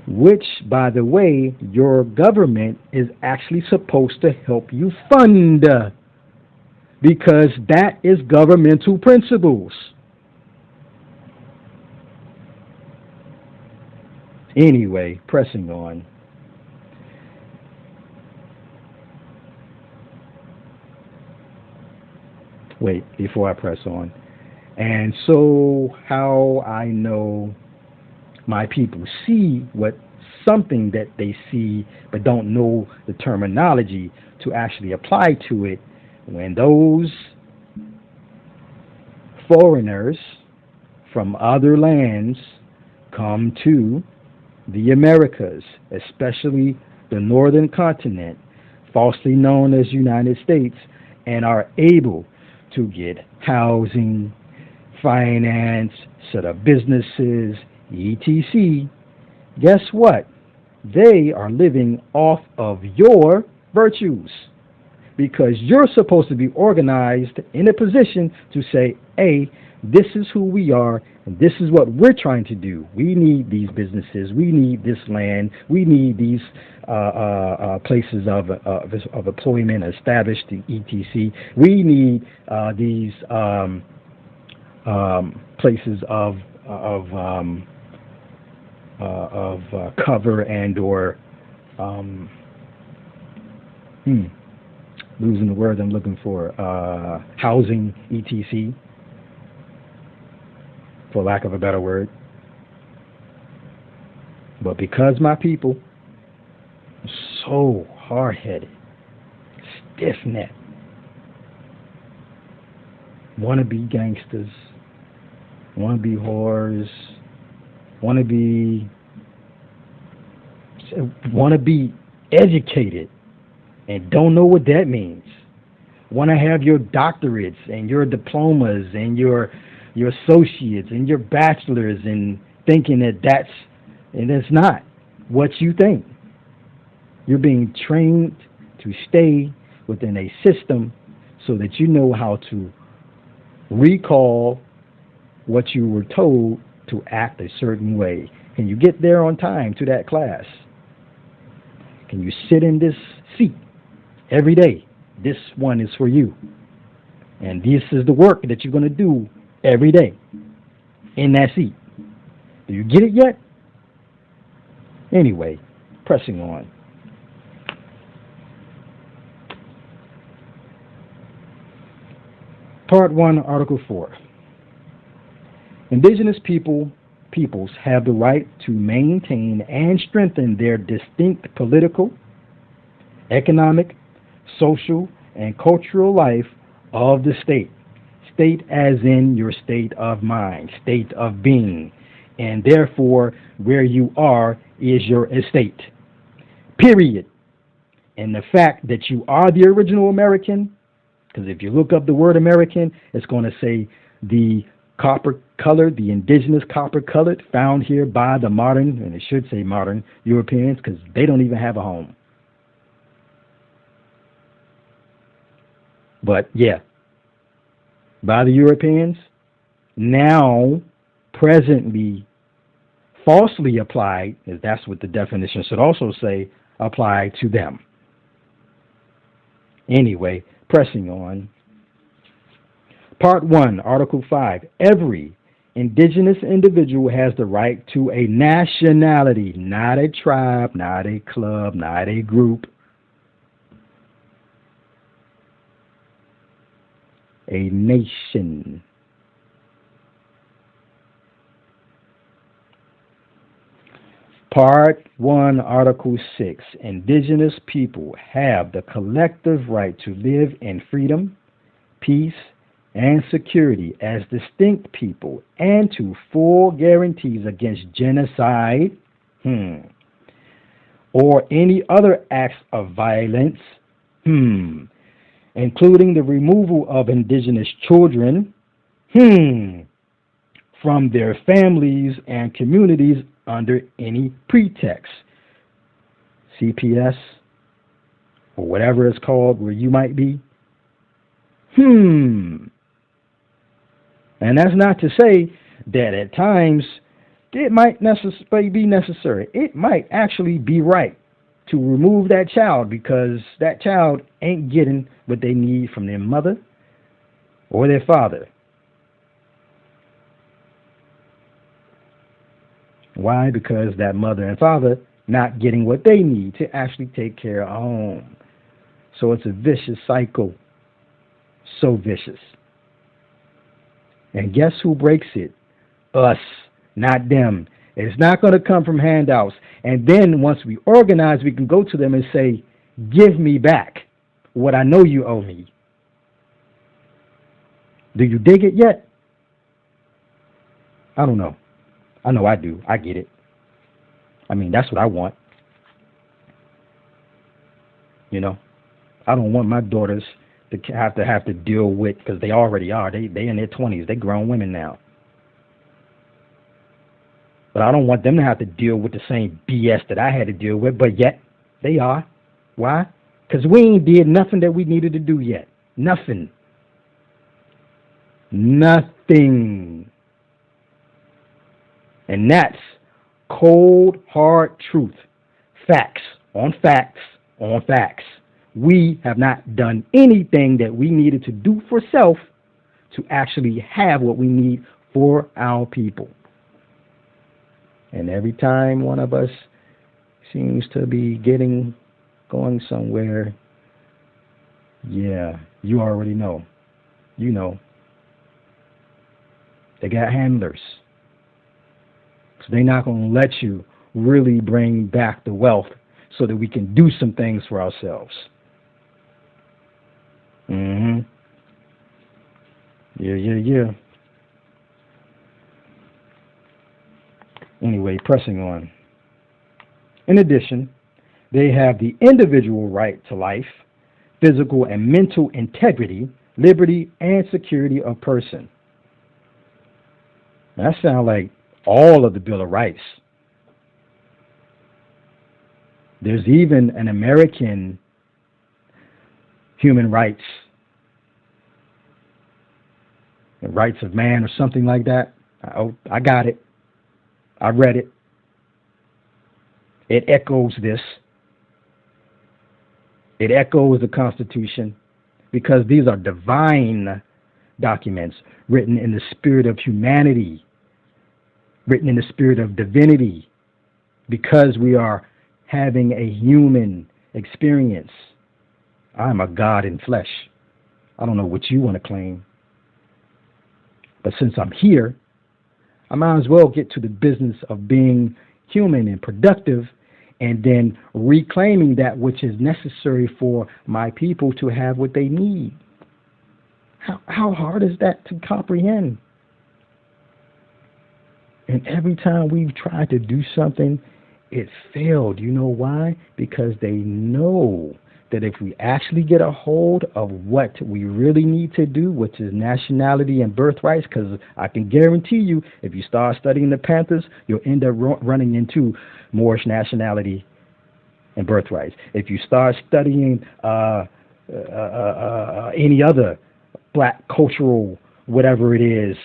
which, by the way, your government is actually supposed to help you fund, because that is governmental principles. Anyway, pressing on. Wait, before I press on. And so, how I know my people see what something that they see but don't know the terminology to actually apply to it, when those foreigners from other lands come to the Americas, especially the northern continent, falsely known as United States, and are able to get housing, finance, set up businesses, etc. Guess what? They are living off of your virtues, because you're supposed to be organized in a position to say, hey, this is who we are, and this is what we're trying to do. We need these businesses. We need this land. We need these places of employment established, etc. We need these places of cover and or losing the word I'm looking for, housing, etc., for lack of a better word. But because my people are so hard-headed, stiff-necked, want to be gangsters, want to be whores, want to be educated and don't know what that means, want to have your doctorates and your diplomas and your associates and your bachelors, and thinking that it's not what you think. You're being trained to stay within a system so that you know how to recall what you were told to act a certain way. Can you get there on time to that class? Can you sit in this seat every day? This one is for you. And this is the work that you're going to do every day in that seat. Do you get it yet? Anyway, pressing on. Part 1, Article 4. Indigenous peoples have the right to maintain and strengthen their distinct political, economic, social, and cultural life of the state. State as in your state of mind, state of being, and therefore where you are is your estate. Period. And the fact that you are the original American, because if you look up the word American, it's going to say the copper-colored, the indigenous copper-colored, found here by the modern, and it should say modern, Europeans, because they don't even have a home. But yeah, by the Europeans, now presently falsely applied, as that's what the definition should also say, apply to them. Anyway, pressing on. Part 1, Article 5. Every indigenous individual has the right to a nationality, not a tribe, not a club, not a group. A nation. Part 1, Article 6. Indigenous people have the collective right to live in freedom, peace, and security as distinct people, and to full guarantees against genocide or any other acts of violence, including the removal of indigenous children from their families and communities under any pretext. CPS, or whatever it's called where you might be. And that's not to say that at times it might be necessary. It might actually be right to remove that child because that child ain't getting what they need from their mother or their father. Why? Because that mother and father not getting what they need to actually take care of home. So it's a vicious cycle. So vicious. And guess who breaks it? Us, not them. It's not going to come from handouts. And then once we organize, we can go to them and say, give me back what I know you owe me. Do you dig it yet? I don't know. I know I do. I get it. I mean, that's what I want. You know, I don't want my daughters to have to deal with, because they already are. They in their 20s. They grown women now. But I don't want them to have to deal with the same BS that I had to deal with, but yet they are. Why? Because we ain't did nothing that we needed to do yet. Nothing. Nothing. And that's cold, hard truth. Facts on facts on facts. We have not done anything that we needed to do for self to actually have what we need for our people. And every time one of us seems to be going somewhere, yeah, you already know. You know. They got handlers. So they're not going to let you really bring back the wealth so that we can do some things for ourselves. Yeah. Anyway, pressing on. In addition, they have the individual right to life, physical and mental integrity, liberty, and security of person. That sounds like all of the Bill of Rights. There's even an American human rights, the rights of man or something like that. I got it. I read it. It echoes this. It echoes the Constitution because these are divine documents written in the spirit of humanity, written in the spirit of divinity, because we are having a human experience. I'm a God in flesh. I don't know what you want to claim. But since I'm here, I might as well get to the business of being human and productive and then reclaiming that which is necessary for my people to have what they need. How hard is that to comprehend? And every time we've tried to do something, it failed. You know why? Because they know that if we actually get a hold of what we really need to do, which is nationality and birthrights, because I can guarantee you, if you start studying the Panthers, you'll end up running into Moorish nationality and birthrights. If you start studying any other black cultural, whatever it is,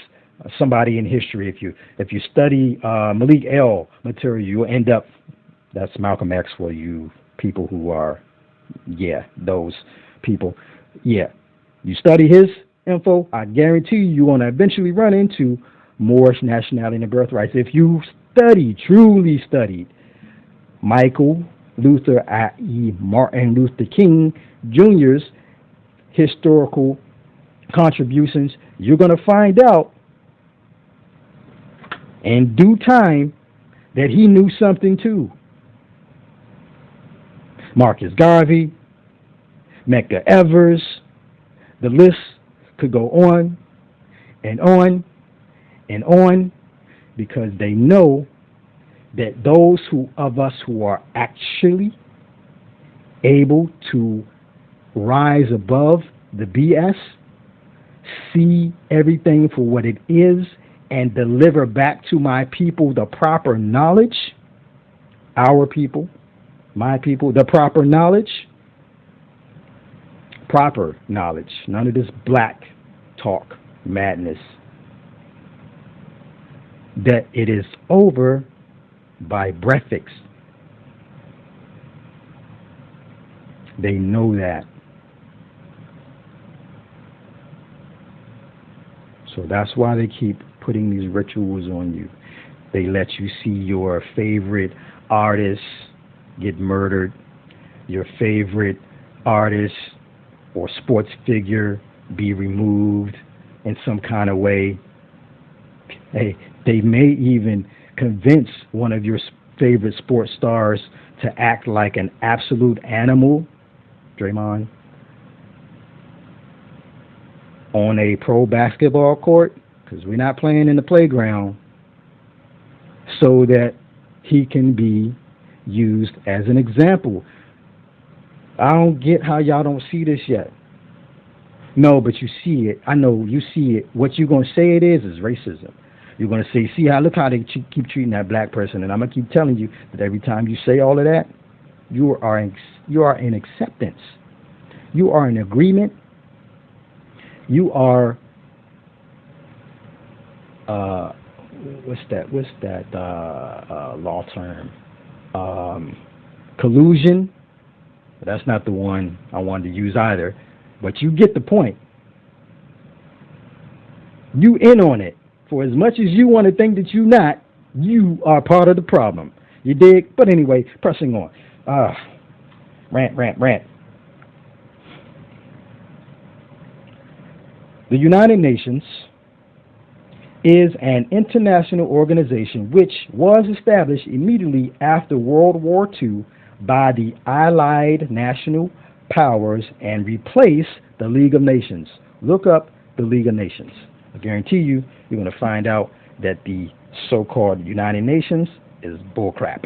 somebody in history, if you study Malik El material, you'll end up, that's Malcolm X for you people who are, those people. You study his info, I guarantee you're going to eventually run into Moorish nationality and birthrights. If you truly studied Michael Luther, i.e. Martin Luther King Jr.'s historical contributions, you're going to find out in due time that he knew something too. Marcus Garvey, Medgar Evers, the list could go on and on and on, because they know that those of us who are actually able to rise above the BS, see everything for what it is, and deliver back to my people the proper knowledge, our people, My people, the proper knowledge, none of this black talk, madness, that it is over by breathics. They know that. So that's why they keep putting these rituals on you. They let you see your favorite artist get murdered, your favorite artist or sports figure be removed in some kind of way. They may even convince one of your favorite sports stars to act like an absolute animal, Draymond, on a pro basketball court, because we're not playing in the playground, so that he can be used as an example. I don't get how y'all don't see this yet. No, but you see it. I know you see it. What you're going to say it is racism. You're going to say, see how, look how they keep treating that black person. And I'm going to keep telling you that every time you say all of that, you are in acceptance. You are in agreement. You are, what's that law term? Collusion. That's not the one I wanted to use either. But you get the point. You in on it. For as much as you want to think that you're not, you are part of the problem. You dig? But anyway, pressing on. Rant. The United Nations is an international organization which was established immediately after World War II by the Allied national powers and replaced the League of Nations. Look up the League of Nations. I guarantee you're going to find out that the so-called United Nations is bullcrap.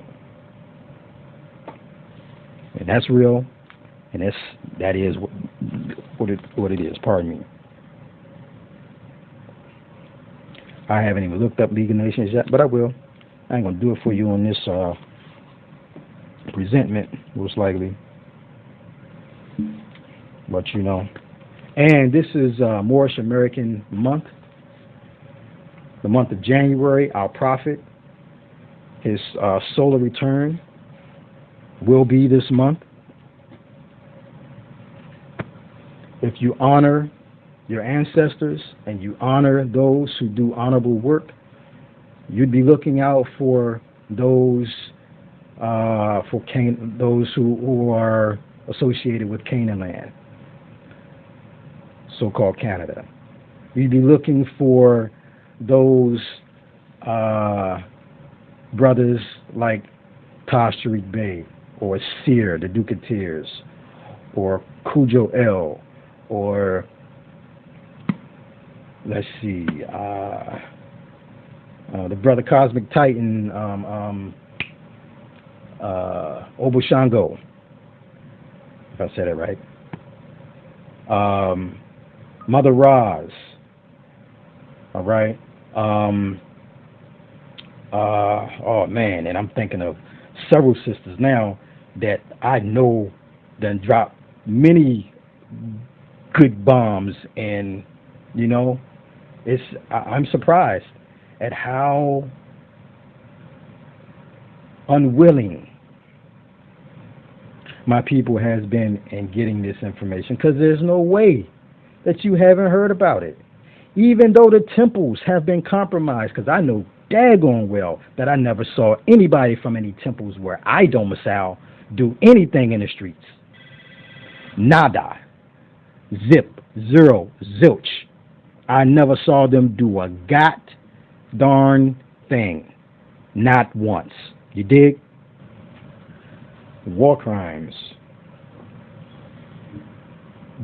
And that's real, and that is what it is. Pardon me. I haven't even looked up League of Nations yet, but I will. I ain't going to do it for you on this presentment, most likely. But you know. And this is Moorish American month. The month of January, our prophet, his solar return will be this month. If you honor your ancestors and you honor those who do honorable work, you'd be looking out for those those who are associated with Canaan land, so-called Canada. You'd be looking for those brothers like Taj Tariq Bey, or Seer, the Duke of Tears, or Cujo L, or let's see, the brother Cosmic Titan, Oboshango, if I said it right. Mother Roz, all right. Oh man, and I'm thinking of several sisters now that I know done dropped many good bombs, and you know, I'm surprised at how unwilling my people has been in getting this information, because there's no way that you haven't heard about it. Even though the temples have been compromised, because I know daggone well that I never saw anybody from any temples where I domicile do anything in the streets. Nada. Zip. Zero. Zilch. I never saw them do a darn thing. Not once. You dig? War crimes.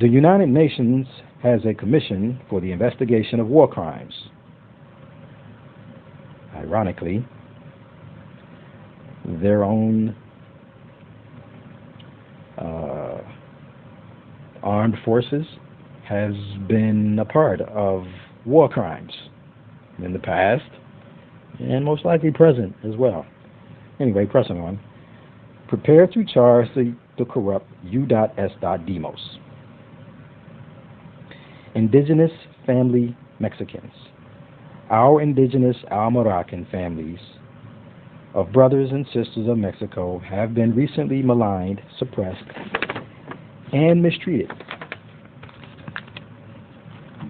The United Nations has a commission for the investigation of war crimes. Ironically, their own armed forces has been a part of war crimes in the past, and most likely present as well. Anyway, pressing on. Prepare to charge the corrupt U.S. Demos. Indigenous family Mexicans. Our indigenous Al-Moroccan families of brothers and sisters of Mexico have been recently maligned, suppressed, and mistreated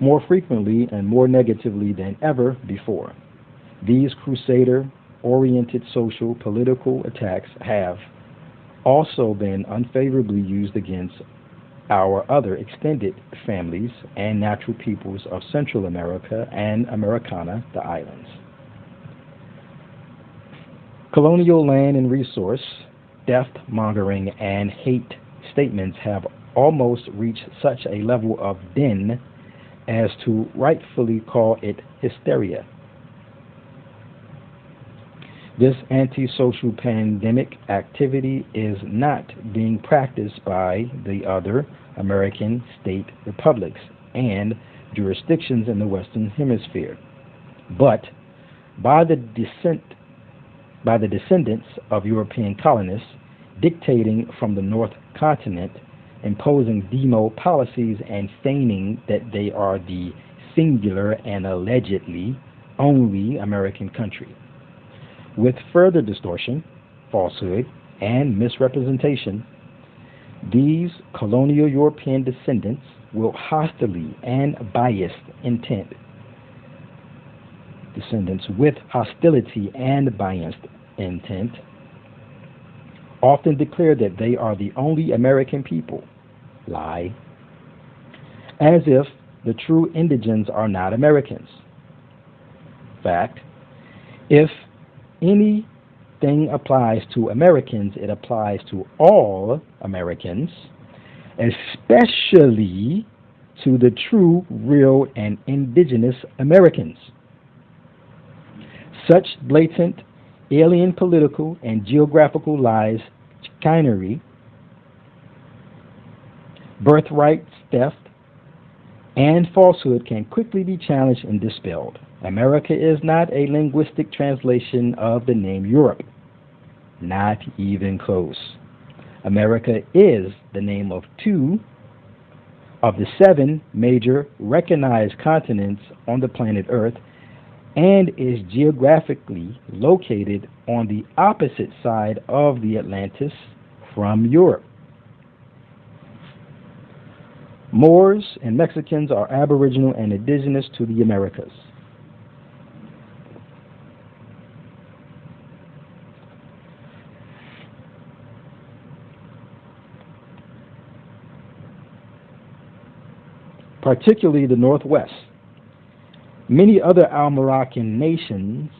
more frequently and more negatively than ever before. These crusader-oriented social political attacks have also been unfavorably used against our other extended families and natural peoples of Central America and Americana, the islands. Colonial land and resource, death-mongering, and hate statements have almost reached such a level of din as to rightfully call it hysteria. This antisocial pandemic activity is not being practiced by the other American state republics and jurisdictions in the Western Hemisphere, but by the descendants of European colonists dictating from the North Continent, imposing demo policies and feigning that they are the singular and allegedly only American country. With further distortion, falsehood, and misrepresentation, these colonial European descendants will hostilely and biased intent descendants with hostility and biased intent often declare that they are the only American people. Lie. As if the true indigents are not Americans. Fact. If anything applies to Americans, it applies to all Americans, especially to the true, real, and indigenous Americans. Such blatant alien political and geographical lies, chicanery, birthright theft, and falsehood can quickly be challenged and dispelled. America is not a linguistic translation of the name Europe. Not even close. America is the name of 2 of the 7 major recognized continents on the planet Earth and is geographically located on the opposite side of the Atlantis from Europe. Moors and Mexicans are aboriginal and indigenous to the Americas. Particularly the Northwest. Many other Al-Moroccan nations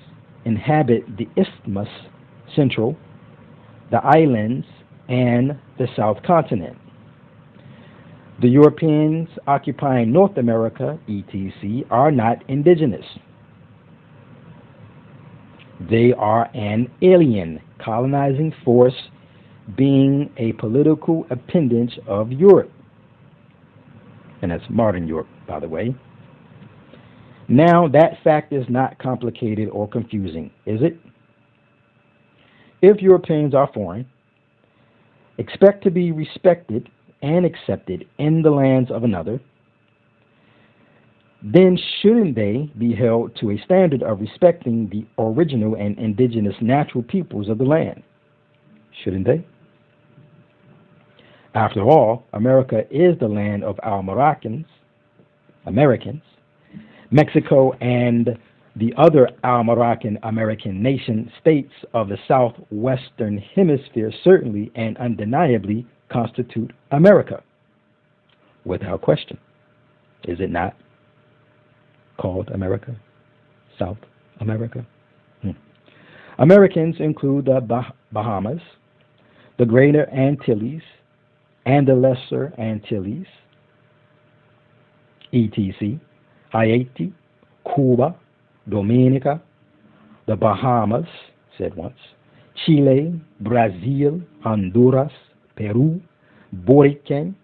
inhabit the Isthmus, Central, the islands, and the South Continent. The Europeans occupying North America, etc., are not indigenous. They are an alien colonizing force, being a political appendage of Europe. And that's modern Europe, by the way. Now, that fact is not complicated or confusing, is it? If Europeans are foreign, expect to be respected and accepted in the lands of another, then shouldn't they be held to a standard of respecting the original and indigenous natural peoples of the land? Shouldn't they? After all, America is the land of our Americans, Mexico, and the other Al-Moroccan American nation states of the southwestern hemisphere certainly and undeniably constitute America. Without question. Is it not called America? South America? Americans include the Bahamas, the Greater Antilles, and the Lesser Antilles, etc., Haiti, Cuba, Dominica, the Bahamas, said once, Chile, Brazil, Honduras, Peru, Borican,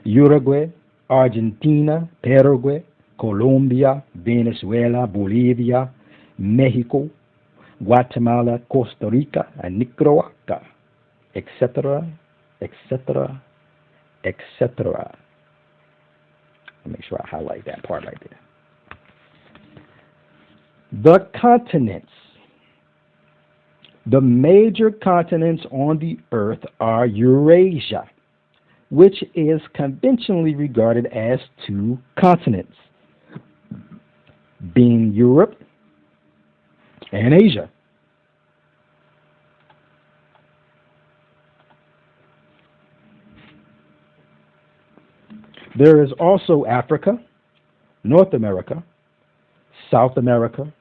Uruguay, Argentina, Paraguay, Colombia, Venezuela, Bolivia, Mexico, Guatemala, Costa Rica, and Nicaragua, etc., etc., etc. Make sure I highlight that part right there. The continents. The major continents on the earth are Eurasia, which is conventionally regarded as two continents, being Europe and Asia. There is also Africa, North America, South America,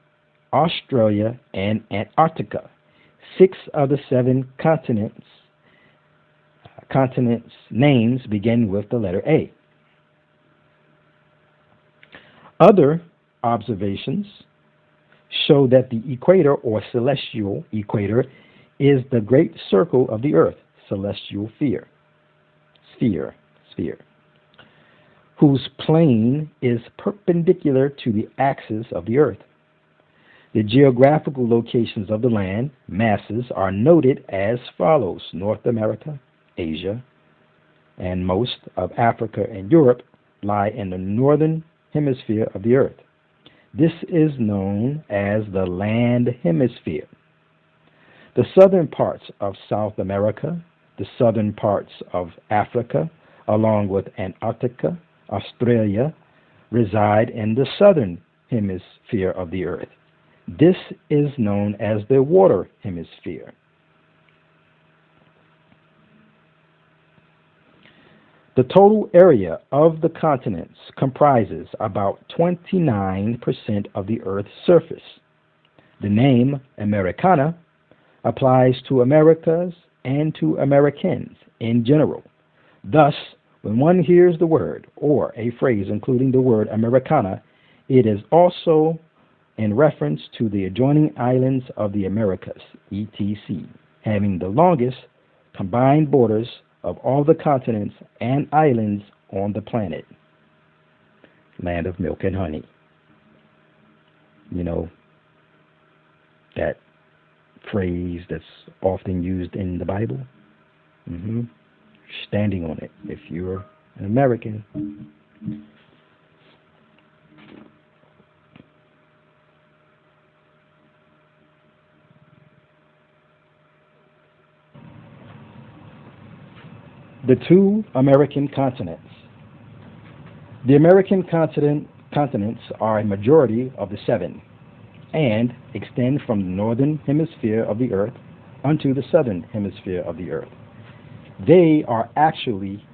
Australia, and Antarctica. 6 of the 7 continents names begin with the letter A. Other observations show that the equator or celestial equator is the great circle of the earth, celestial sphere, whose plane is perpendicular to the axis of the earth. The geographical locations of the land masses are noted as follows: North America, Asia, and most of Africa and Europe lie in the northern hemisphere of the earth. This is known as the land hemisphere. The southern parts of South America, the southern parts of Africa, along with Antarctica, Australia, reside in the southern hemisphere of the earth. This is known as the water hemisphere. The total area of the continents comprises about 29% of the Earth's surface. The name Americana applies to Americas and to Americans in general. Thus, when one hears the word or a phrase including the word Americana, it is also in reference to the adjoining islands of the Americas, etc., having the longest combined borders of all the continents and islands on the planet. Land of milk and honey. You know, that phrase that's often used in the Bible. Standing on it if you're an American. The 2 American continents. The American continents are a majority of the 7 and extend from the northern hemisphere of the earth unto the southern hemisphere of the earth. They are actually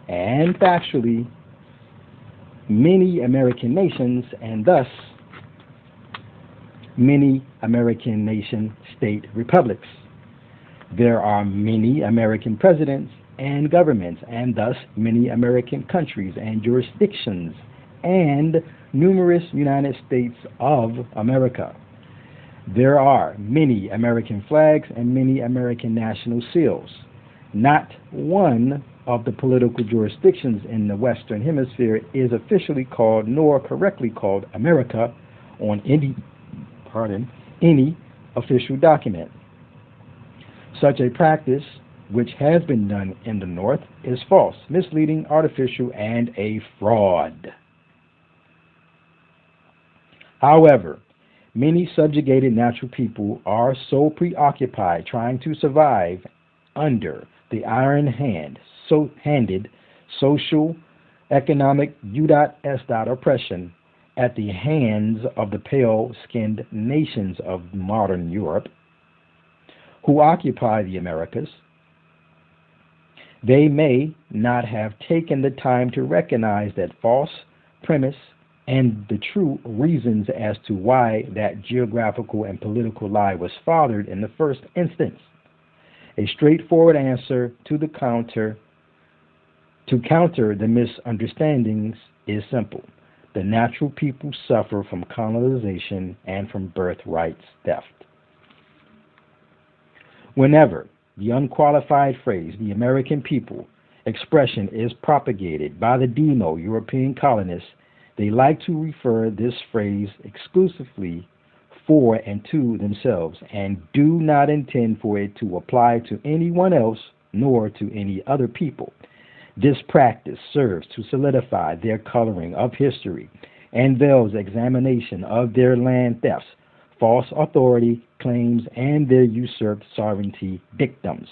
and factually many American nations, and thus many American nation state republics. There are many American presidents and governments, and thus many American countries and jurisdictions, and numerous United States of America. There are many American flags and many American national seals. Not one of the political jurisdictions in the Western Hemisphere is officially called nor correctly called America on any official document. Such a practice, which has been done in the North, is false, misleading, artificial, and a fraud. However, many subjugated natural people are so preoccupied trying to survive under the iron-handed social, economic U.S. oppression at the hands of the pale-skinned nations of modern Europe who occupy the Americas. They may not have taken the time to recognize that false premise and the true reasons as to why that geographical and political lie was fathered in the first instance. A straightforward answer to counter the misunderstandings is simple. The natural people suffer from colonization and from birthright theft. Whenever the unqualified phrase, the American people, expression is propagated by the Demo European colonists, they like to refer this phrase exclusively for and to themselves, and do not intend for it to apply to anyone else nor to any other people. This practice serves to solidify their coloring of history and veils examination of their land thefts, false authority claims, and their usurped sovereignty dictums.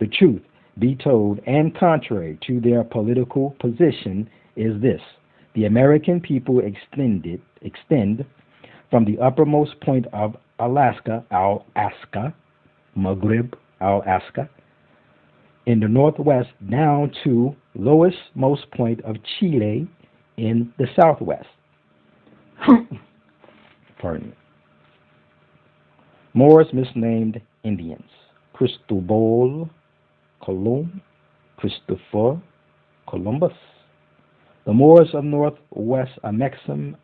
The truth be told, and contrary to their political position, is this: the American people extend from the uppermost point of Alaska, Maghrib, Alaska, in the northwest down to lowest most point of Chile in the southwest. Pardon me. Moors misnamed Indians: Cristobal Colon, Christopher Columbus. The Moors of northwest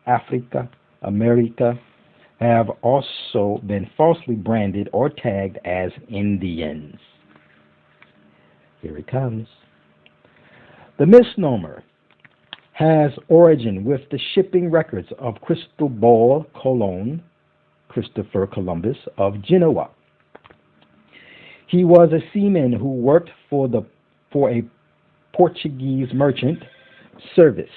Africa, America, have also been falsely branded or tagged as Indians. Here it comes. The misnomer has origin with the shipping records of Cristobal Colon, Christopher Columbus, of Genoa. He was a seaman who worked for a Portuguese merchant service.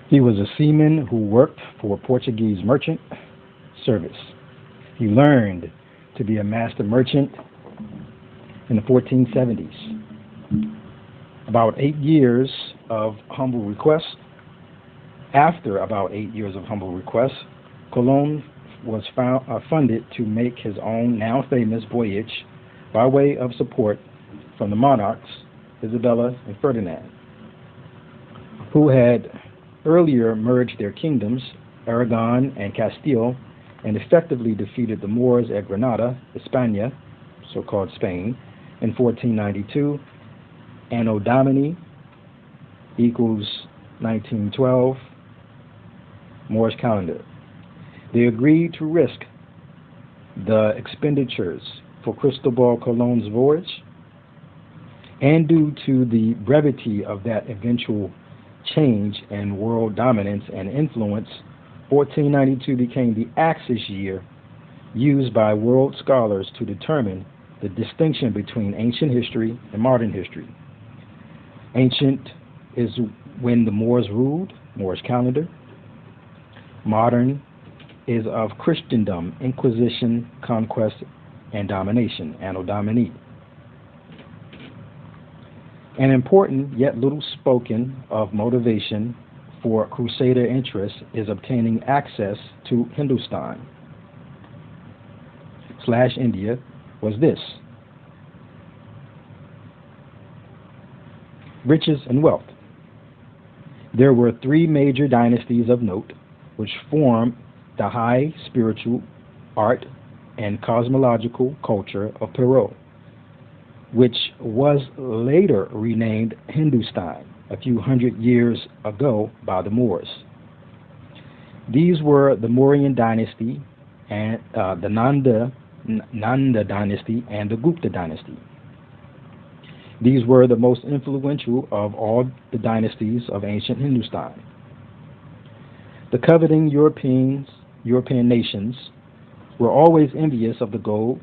He was a seaman who worked for a Portuguese merchant service. He learned to be a master merchant in the 1470s. After about 8 years of humble request, Colon was funded to make his own now famous voyage by way of support from the monarchs Isabella and Ferdinand, who had earlier merged their kingdoms, Aragon and Castile, and effectively defeated the Moors at Granada, Hispania, so-called Spain, in 1492. Anno Domini equals 1912, Moorish calendar. They agreed to risk the expenditures for Cristobal Colon's voyage, and due to the brevity of that eventual change in world dominance and influence, 1492 became the axis year used by world scholars to determine the distinction between ancient history and modern history. Ancient is when the Moors ruled, Moorish calendar. Modern is of Christendom, Inquisition, conquest, and domination, Anno Domini. An important yet little spoken of motivation for Crusader interest is obtaining access to Hindustan / India was this: riches and wealth. There were 3 major dynasties of note which formed the high spiritual, art, and cosmological culture of Peru, which was later renamed Hindustan a few hundred years ago by the Moors. These were the Mauryan dynasty, and the Nanda dynasty, and the Gupta dynasty. These were the most influential of all the dynasties of ancient Hindustan. The coveting European nations were always envious of the gold,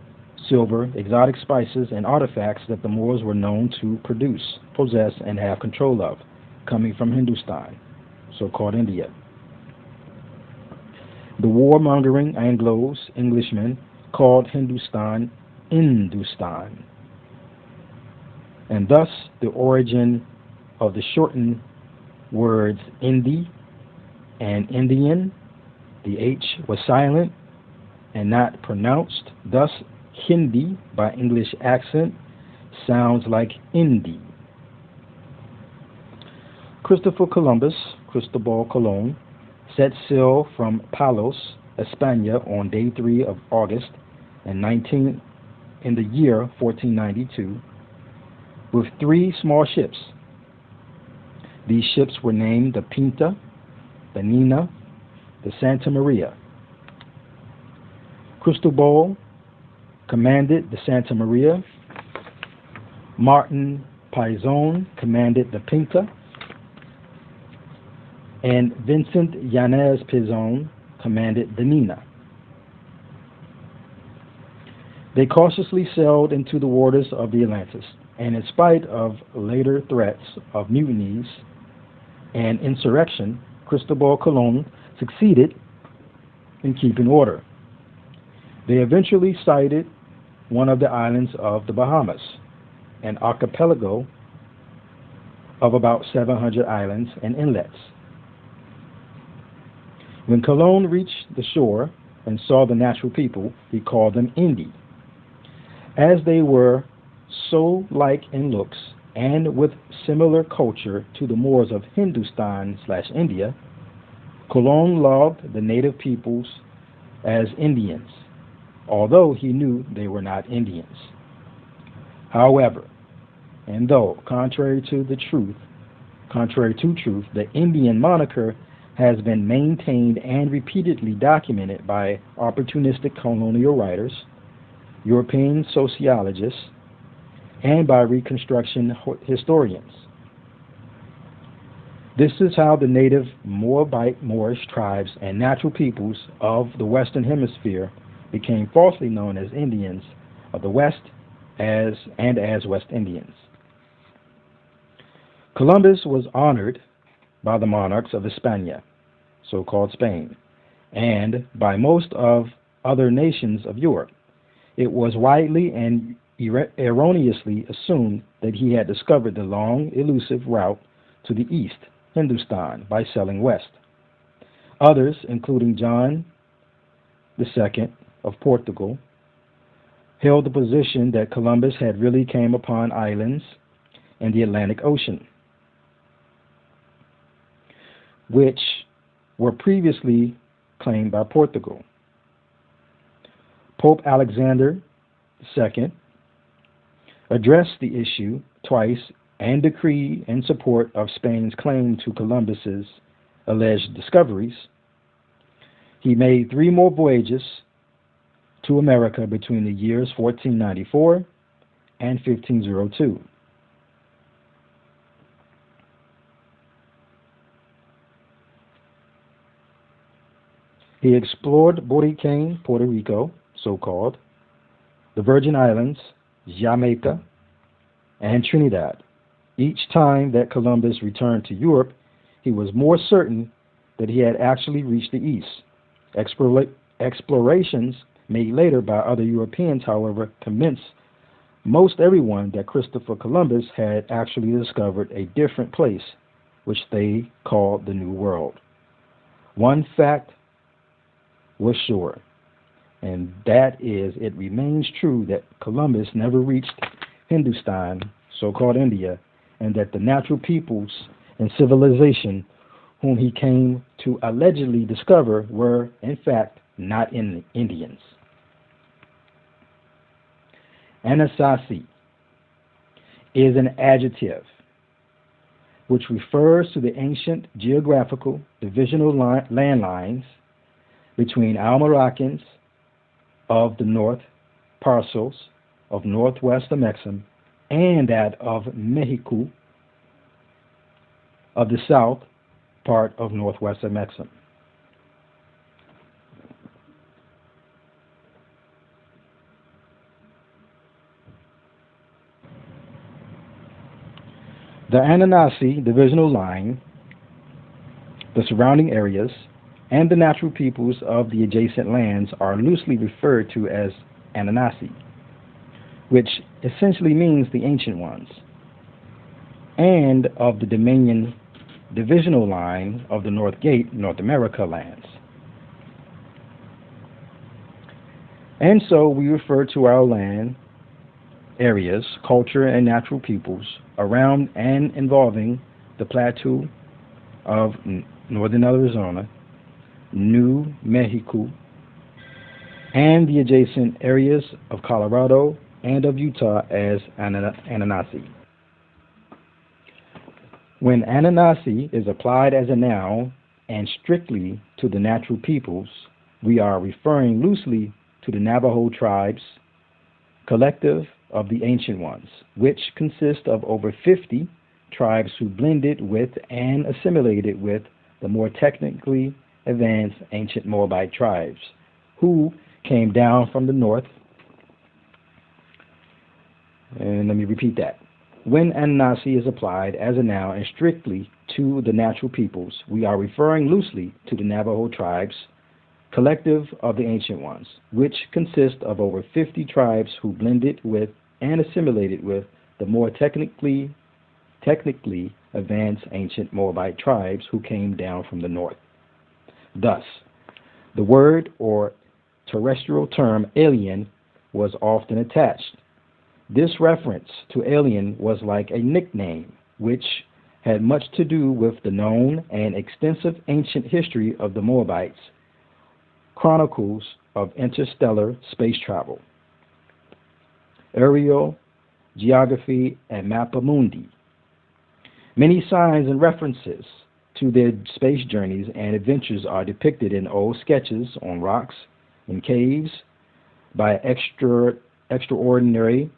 silver, exotic spices, and artifacts that the Moors were known to produce, possess, and have control of, coming from Hindustan, so-called India. The warmongering Anglos, Englishmen, called Hindustan Industan, and thus the origin of the shortened words Indi and Indian. The H was silent and not pronounced, thus Hindi, by English accent, sounds like Indi. Christopher Columbus, Cristobal Colon, set sail from Palos, España on day 3 of August in the year 1492 with 3 small ships. These ships were named the Pinta, the Nina, the Santa Maria. Cristobal commanded the Santa Maria. Martin Pizon commanded the Pinta. and Vincent Yanez Pizon commanded the Nina. They cautiously sailed into the waters of the Atlantis, and in spite of later threats of mutinies and insurrection, Cristobal Colon succeeded in keeping order. They eventually sighted one of the islands of the Bahamas, an archipelago of about 700 islands and inlets. When Colon reached the shore and saw the natural people, he called them Indi. As they were so like in looks and with similar culture to the Moors of Hindustan/India, Colon logged the native peoples as Indians, although he knew they were not Indians. However, and though contrary to truth, the Indian moniker has been maintained and repeatedly documented by opportunistic colonial writers, European sociologists, and by Reconstruction historians. This is how the native Moabite Moorish tribes and natural peoples of the Western Hemisphere became falsely known as Indians of the West as West Indians. Columbus was honored by the monarchs of Hispania, so-called Spain, and by most of other nations of Europe. It was widely and erroneously assumed that he had discovered the long, elusive route to the east, Hindustan, by sailing west. Others, including John II of Portugal, held the position that Columbus had really came upon islands in the Atlantic Ocean, which were previously claimed by Portugal. Pope Alexander II addressed the issue twice and decreed in support of Spain's claim to Columbus's alleged discoveries. He made 3 more voyages to America between the years 1494 and 1502. He explored Borican, Puerto Rico, so-called, the Virgin Islands, Jamaica, and Trinidad. Each time that Columbus returned to Europe, he was more certain that he had actually reached the east. Explorations made later by other Europeans, however, convinced most everyone that Christopher Columbus had actually discovered a different place, which they called the New World. One fact was sure, and that is it remains true that Columbus never reached Hindustan, so-called India, and that the natural peoples and civilization whom he came to allegedly discover were, in fact, not Indians. Anasazi is an adjective which refers to the ancient geographical divisional landlines between Almoroccans of the north parcels of northwest Amexem and that of Mexico of the south part of northwest Amexem. The Anasazi divisional line, the surrounding areas, and the natural peoples of the adjacent lands are loosely referred to as Anasazi, which essentially means the ancient ones, and of the Dominion divisional line of the North Gate, North America lands. And so we refer to our land areas, culture, and natural peoples around and involving the plateau of northern Arizona, New Mexico, and the adjacent areas of Colorado and of Utah as Anasazi. When Anasazi is applied as a noun and strictly to the natural peoples, we are referring loosely to the Navajo tribes, collective of the ancient ones, which consist of over 50 tribes who blended with and assimilated with the more technically advanced ancient Moabite tribes who came down from the north. And let me repeat that. When Anunnaki is applied as a noun and strictly to the natural peoples, we are referring loosely to the Navajo tribes, collective of the ancient ones, which consist of over 50 tribes who blended with and assimilated with the more technically advanced ancient Moabite tribes who came down from the north. Thus, the word or terrestrial term alien was often attached. This reference to alien was like a nickname, which had much to do with the known and extensive ancient history of the Moabites, chronicles of interstellar space travel, aerial geography, and mappa mundi. Many signs and references to their space journeys and adventures are depicted in old sketches on rocks, in caves, by extraordinary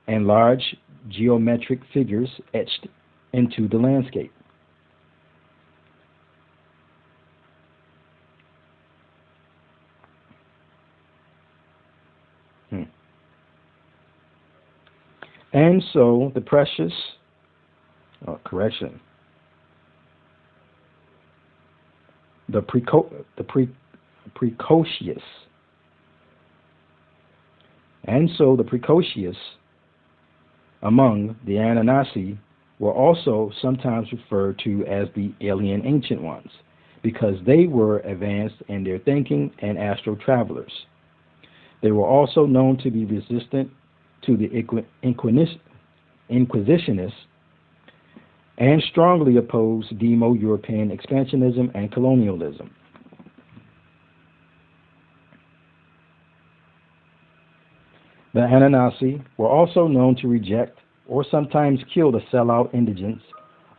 and large geometric figures etched into the landscape. And so the precocious among the Anunnaki were also sometimes referred to as the alien ancient ones, because they were advanced in their thinking and astral travelers. They were also known to be resistant to the Inquisitionists and strongly opposed Demo-European expansionism and colonialism. The Anunnaki were also known to reject or sometimes kill the sellout indigents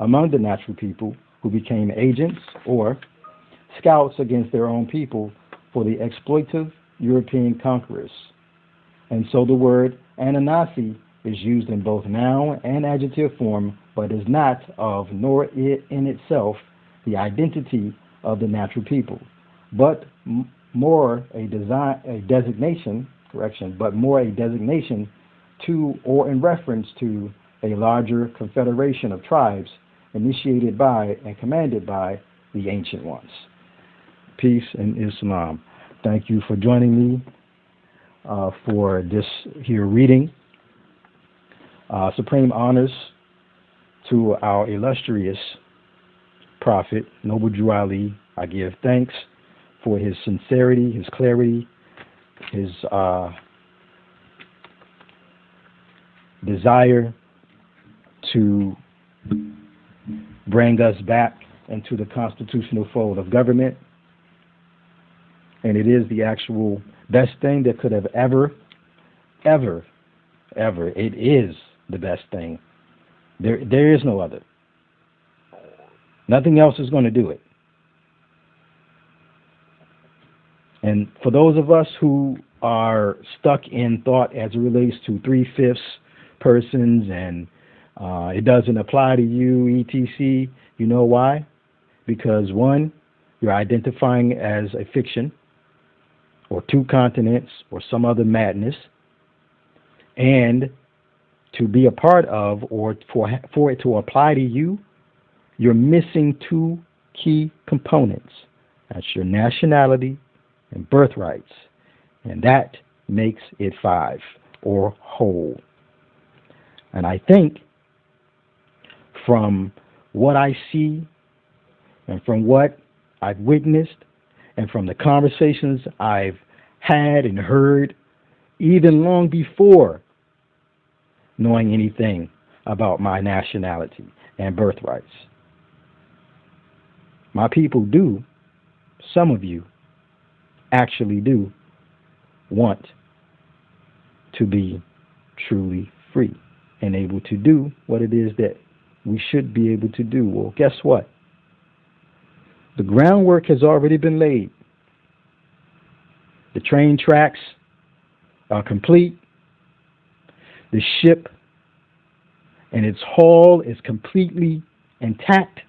among the natural people who became agents or scouts against their own people for the exploitive European conquerors. And so the word Anunnaki is used in both noun and adjective form, but is not of nor it in itself the identity of the natural people, but more a designation to or in reference to a larger confederation of tribes initiated by and commanded by the ancient ones. Peace and Islam. Thank you for joining me for this here reading. Supreme honors to our illustrious prophet, Noble Drew Ali. I give thanks for his sincerity, his clarity, his desire to bring us back into the constitutional fold of government. And it is the actual best thing that could have ever, it is the best thing. There is no other. Nothing else is going to do it. And for those of us who are stuck in thought as it relates to 3/5 persons and it doesn't apply to you, etc., you know why? Because one, you're identifying as a fiction or two continents or some other madness, and to be a part of or for it to apply to you, you're missing two key components. That's your nationality and birthrights, and that makes it 5 or whole. And I think from what I see and from what I've witnessed and from the conversations I've had and heard, even long before knowing anything about my nationality and birthrights, my people do, some of you actually do want to be truly free and able to do what it is that we should be able to do. Well, guess what? The groundwork has already been laid. The train tracks are complete. The ship and its hull is completely intact.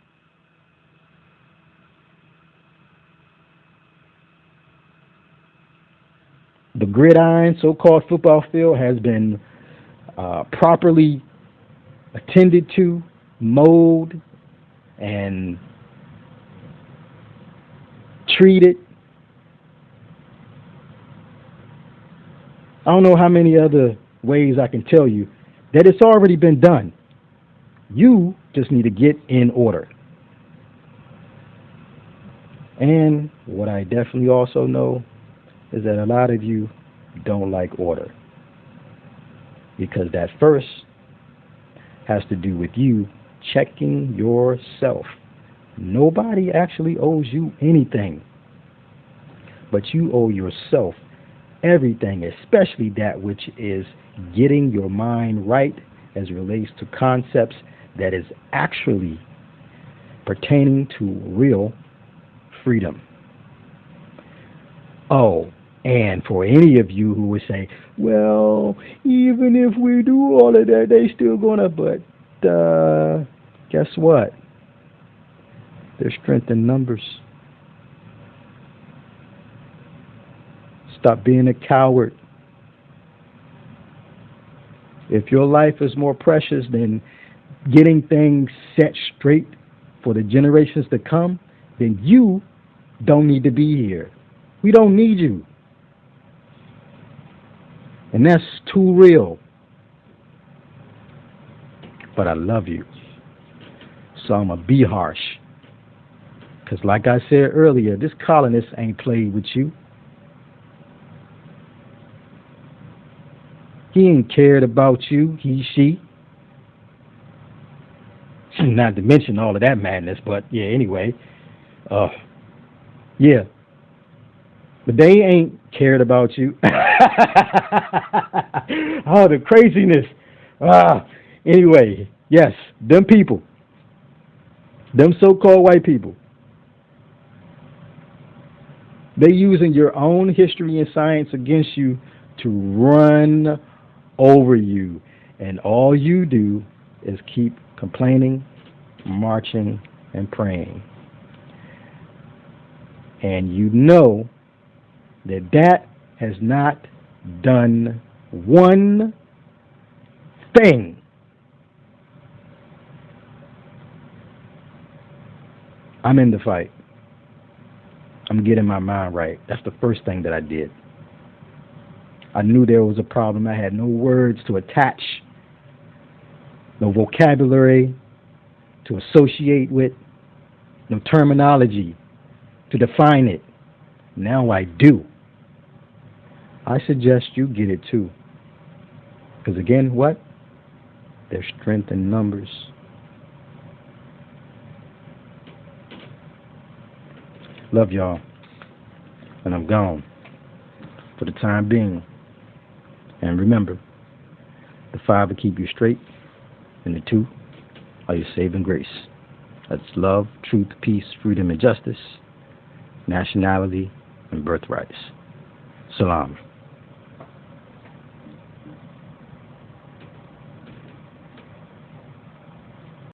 the gridiron, so-called football field, has been properly attended to, mowed, and treated. I don't know how many other ways I can tell you that it's already been done. You just need to get in order. And what I definitely also know is that a lot of you don't like order, because that first has to do with you checking yourself. Nobody actually owes you anything, but you owe yourself everything, especially that which is getting your mind right as it relates to concepts that is actually pertaining to real freedom. Oh, and for any of you who would say, well, even if we do all of that, they still gonna, but guess what? There's strength in numbers. Stop being a coward. If your life is more precious than getting things set straight for the generations to come, then you don't need to be here. We don't need you. And that's too real. But I love you. So I'm going to be harsh. Because like I said earlier, this colonist ain't played with you. He ain't cared about you, he, she. Not to mention all of that madness, but yeah, anyway. Yeah. But they ain't cared about you. Oh, the craziness. Anyway, yes, them people. Them so-called white people. They using your own history and science against you to run over you. And all you do is keep complaining, marching, and praying. And you know that that has not done one thing. I'm in the fight. I'm getting my mind right. That's the first thing that I did. I knew there was a problem. I had no words to attach, no vocabulary to associate with, no terminology to define it. Now I do. I suggest you get it too. Because again, what? There's strength in numbers. Love y'all. And I'm gone for the time being. And remember, the 5 will keep you straight, and the 2 are your saving grace. That's love, truth, peace, freedom, and justice, nationality, and birthrights. Salam.